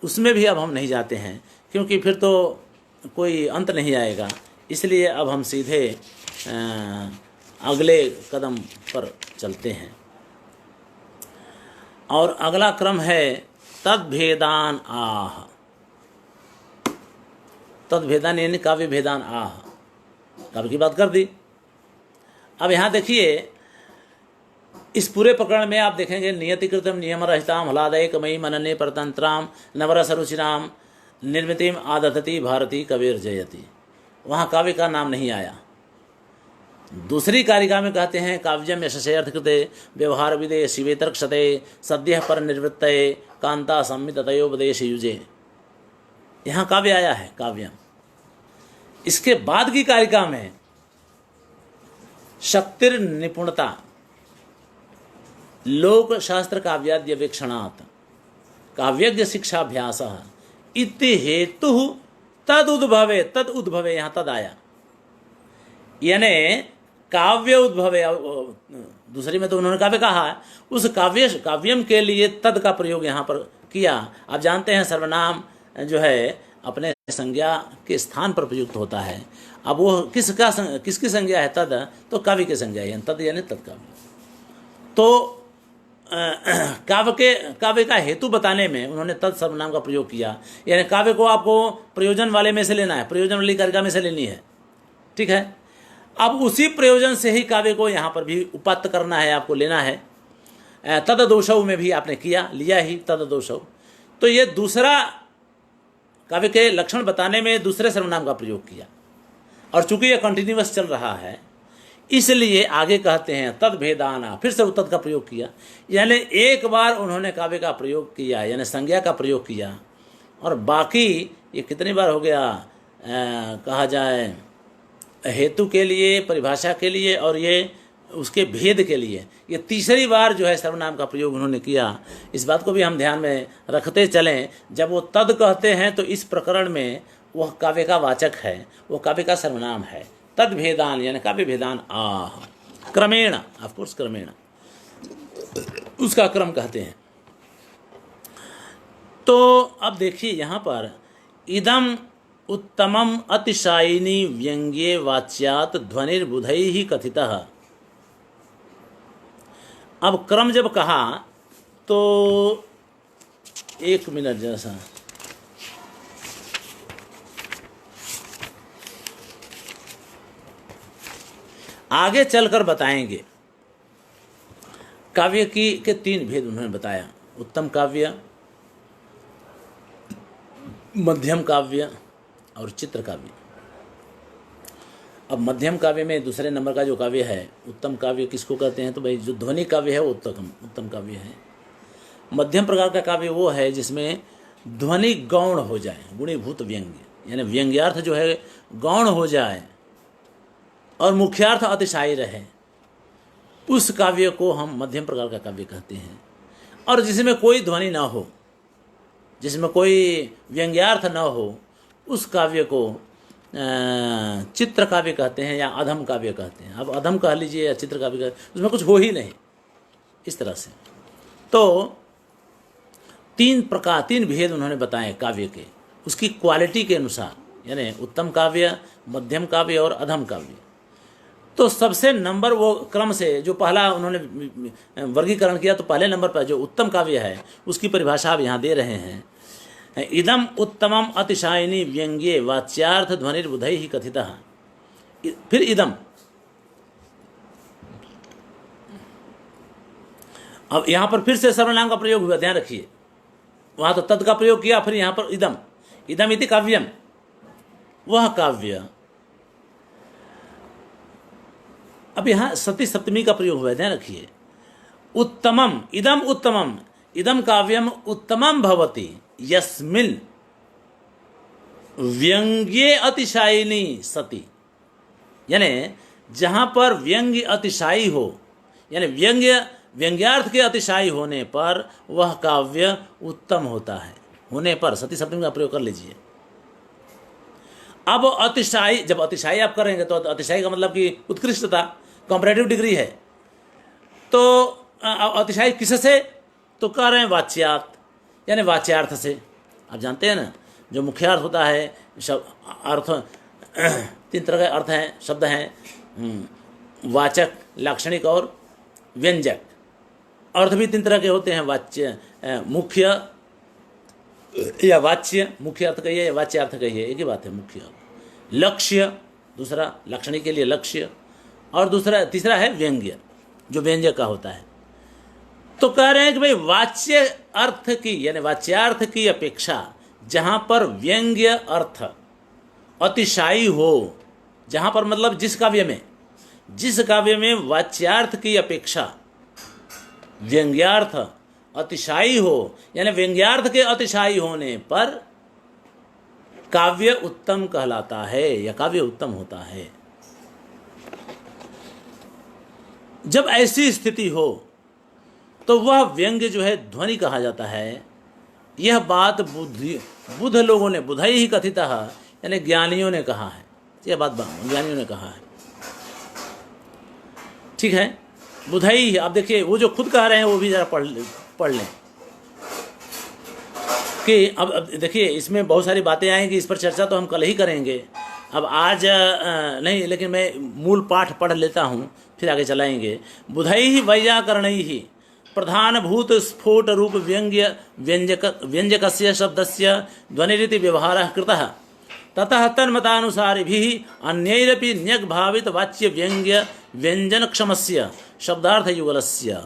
उसमें भी अब हम नहीं जाते हैं, क्योंकि फिर तो कोई अंत नहीं आएगा। इसलिए अब हम सीधे अगले कदम पर चलते हैं। और अगला क्रम है तद्भेदान आह। तद्भेदान यानी काव्य भेदान आह, काव्य की बात कर दी। अब यहाँ देखिए, इस पूरे प्रकरण में आप देखेंगे नियतिकृतम नियम रहिताम हलादयकमयी मनन्य परतंत्राम नवरस रुचिराम निर्मितिम आदधति भारती कबीर जयति। वहाँ काव्य का नाम नहीं आया। दूसरी कारिका में कहते हैं काव्यम यशसे अर्थकृते व्यवहार विदे शिवेतर्क्षते सद्य पर निवृत्तये कांता संमिततयोपदेश युजे। यहाँ काव्य आया है, काव्यम। इसके बाद की कारिका में शक्तिर निपुणता लोक शास्त्र काव्याद्य वीक्षणात् काव्यज्ञ शिक्षाभ्यास इति हेतु तद उद्भवे। यहाँ तद आया, यानी काव्य उद्भवे। दूसरी में तो उन्होंने काव्य कहा है, उस काव्यम के लिए तद का प्रयोग यहाँ पर किया। आप जानते हैं सर्वनाम जो है अपने संज्ञा के स्थान पर प्रयुक्त होता है। अब वो किसकी संज्ञा है? तद, तो काव्य की संज्ञा है तद, यानी तत्काव्य। तो काव्य का हेतु बताने में उन्होंने तद सर्वनाम का प्रयोग किया, यानी काव्य को आपको प्रयोजन वाले में से लेना है, प्रयोजन वाली कारिका में से लेनी है। ठीक है, अब उसी प्रयोजन से ही काव्य को यहाँ पर भी उपात्त करना है, आपको लेना है। तद दोषौ में भी आपने लिया ही तद दोषौ। तो ये दूसरा काव्य के लक्षण बताने में दूसरे सर्वनाम का प्रयोग किया, और चूंकि यह कंटिन्यूअस चल रहा है इसलिए आगे कहते हैं तद भेदाना, फिर से तद का प्रयोग किया। यानी एक बार उन्होंने काव्य का प्रयोग किया, यानी संज्ञा का प्रयोग किया, और बाकी ये कितनी बार हो गया कहा जाए, हेतु के लिए, परिभाषा के लिए, और ये उसके भेद के लिए, ये तीसरी बार जो है सर्वनाम का प्रयोग उन्होंने किया। इस बात को भी हम ध्यान में रखते चलें। जब वो तद कहते हैं तो इस प्रकरण में वह काव्य का वाचक है, वो काव्य का सर्वनाम है। तद भेदान यानी काव्य भेदान आह, क्रमेण, ऑफकोर्स क्रमेण, उसका क्रम कहते हैं। तो अब देखिए यहाँ पर इदम उत्तमम अतिशायिनी व्यंग्ये वाच्यात ध्वनिर्बुधैः कथितः। अब क्रम जब कहा तो एक मिनट जैसा, आगे चलकर बताएंगे। काव्य के तीन भेद उन्होंने बताया, उत्तम काव्य, मध्यम काव्य और चित्र काव्य। अब मध्यम काव्य में दूसरे नंबर का जो काव्य है, उत्तम काव्य किसको कहते हैं? तो भाई जो ध्वनि काव्य है वो उत्तम काव्य है। मध्यम प्रकार का काव्य वो है जिसमें ध्वनि गौण हो जाए, गुणीभूत व्यंग्य, यानी व्यंग्यार्थ जो है गौण हो जाए और मुख्यार्थ अतिशायी रहे, उस काव्य को हम मध्यम प्रकार का काव्य कहते हैं। और जिसमें कोई ध्वनि न हो, जिसमें कोई व्यंग्यार्थ न हो, उस काव्य को चित्र काव्य कहते हैं या अधम काव्य कहते हैं। अब अधम कह लीजिए या चित्र काव्य, उसमें कुछ हो ही नहीं, इस तरह से। तो तीन भेद उन्होंने बताए काव्य के। उसकी क्वालिटी के अनुसार, यानी उत्तम काव्य, मध्यम काव्य और अधम काव्य। तो सबसे नंबर वो क्रम से जो पहला उन्होंने वर्गीकरण किया, तो पहले नंबर पर जो उत्तम काव्य है उसकी परिभाषा आप यहाँ दे रहे हैं। इदम उत्तमम अतिशायिनी व्यंग्ये वाच्यार्थ ध्वनिर्बुधै ही कथितः। फिर इदम, अब यहाँ पर फिर से सर्वनाम का प्रयोग हुआ, ध्यान रखिए। वहाँ तो तद का प्रयोग किया, फिर यहाँ पर इदम, इदम इति काव्यम, वह काव्य। अब यहाँ सती सप्तमी का प्रयोग हुआ है, ध्यान रखिए। उत्तमम, इदम उत्तमम, इदम काव्यम उत्तमम भवति यस्मिन् व्यंग्ये अतिशायिनी सती, यानी जहाँ पर व्यंग्य अतिशायी हो, यानी व्यंग्यार्थ के अतिशायी होने पर वह काव्य उत्तम होता है। होने पर सती सप्तमी का प्रयोग कर लीजिए। अब अतिशायी, जब अतिशायी आप करेंगे तो अतिशायी का मतलब कि उत्कृष्टता, कॉम्परेटिव डिग्री है। तो अतिशायी किससे, तो कह रहे हैं वाच्यार्थ, यानी वाच्यार्थ से। आप जानते हैं ना, जो मुख्य अर्थ होता है, अर्थ 3 तरह के अर्थ हैं, शब्द हैं, वाचक, लाक्षणिक और व्यंजक। अर्थ भी 3 तरह के होते हैं, वाच्य, मुख्य या वाच्य, मुख्य अर्थ कहिए या वाच्य अर्थ कहिए, एक ही बात है। मुख्य लक्ष्य, दूसरा लाक्षणिक के लिए लक्ष्य, और तीसरा है व्यंग्य, जो व्यंजक का होता है। तो कह रहे हैं कि भाई वाच्य अर्थ की, यानी वाच्यार्थ की अपेक्षा जहाँ पर व्यंग्य अर्थ अतिशायी हो, जहाँ पर मतलब जिस काव्य में वाच्यार्थ की अपेक्षा व्यंग्यार्थ अतिशायी हो, यानी व्यंग्यार्थ के अतिशायी होने पर काव्य उत्तम कहलाता है या काव्य उत्तम होता है। जब ऐसी स्थिति हो तो वह व्यंग्य जो है ध्वनि कहा जाता है। यह बात बुद्ध लोगों ने, बुधै ही कथितः, यानी ज्ञानियों ने कहा है। यह बात ज्ञानियों ने कहा है, ठीक है। बुधै ही, आप देखिए वो जो खुद कह रहे हैं वो भी जरा पढ़ लें कि अब देखिए इसमें बहुत सारी बातें आएंगी, इस पर चर्चा तो हम कल ही करेंगे, अब आज नहीं, लेकिन मैं मूल पाठ पढ़ लेता हूँ, फिर आगे चलाएंगे। बुधै ही वैयाकरणै ही प्रधानभूत स्फोट रूप व्यंजकस्य शब्दस्य ध्वनिरिति व्यवहारः कृतः, ततः तन्मतानुसारिभिः अन्यैरपि न्यग् भावित वाच्य व्यंग्य व्यंजनक्षमस्य शब्दार्थ युगलस्य।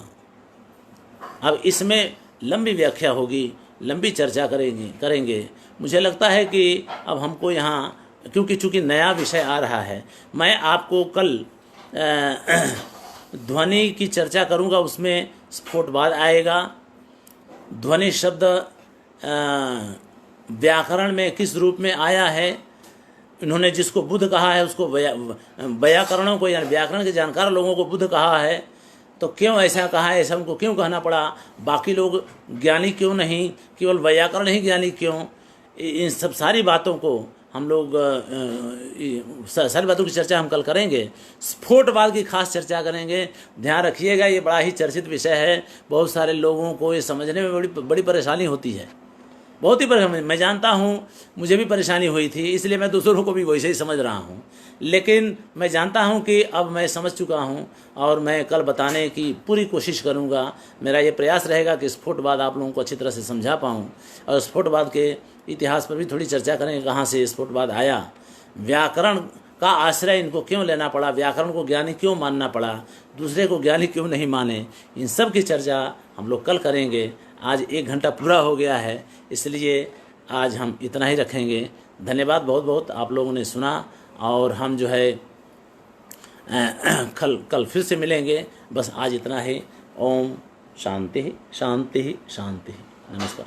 अब इसमें लंबी व्याख्या होगी, लंबी चर्चा करेंगे। मुझे लगता है कि अब हमको यहाँ, क्योंकि चूँकि नया विषय आ रहा है, मैं आपको कल ध्वनि की चर्चा करूँगा, उसमें स्फोटवाद आएगा। ध्वनि शब्द व्याकरण में किस रूप में आया है, इन्होंने जिसको बुध कहा है उसको व्याकरणों को, यानी व्याकरण के जानकार लोगों को बुध कहा है, तो क्यों ऐसा कहा है, ऐसा उनको क्यों कहना पड़ा, बाकी लोग ज्ञानी क्यों नहीं, केवल व्याकरण ही ज्ञानी क्यों। इन सब सारी बातों को हम लोग, सारी बातों की चर्चा हम कल करेंगे। स्फोटवाद की खास चर्चा करेंगे। ध्यान रखिएगा, ये बड़ा ही चर्चित विषय है। बहुत सारे लोगों को ये समझने में बड़ी परेशानी होती है, बहुत ही परेशानी। मैं जानता हूँ, मुझे भी परेशानी हुई थी, इसलिए मैं दूसरों को भी वैसे ही समझ रहा हूँ। लेकिन मैं जानता हूँ कि अब मैं समझ चुका हूँ और मैं कल बताने की पूरी कोशिश करूँगा। मेरा ये प्रयास रहेगा कि स्फोटवाद आप लोगों को अच्छी तरह से समझा पाऊँ, और स्फोटवाद के इतिहास पर भी थोड़ी चर्चा करेंगे, कहाँ से स्फोटवाद आया, व्याकरण का आश्रय इनको क्यों लेना पड़ा, व्याकरण को ज्ञानी क्यों मानना पड़ा, दूसरे को ज्ञानी क्यों नहीं माने। इन सब की चर्चा हम लोग कल करेंगे। आज 1 घंटा पूरा हो गया है, इसलिए आज हम इतना ही रखेंगे। धन्यवाद बहुत बहुत, आप लोगों ने सुना, और हम जो है कल फिर से मिलेंगे। बस आज इतना ही। ओम शांति शांति शांति। नमस्कार।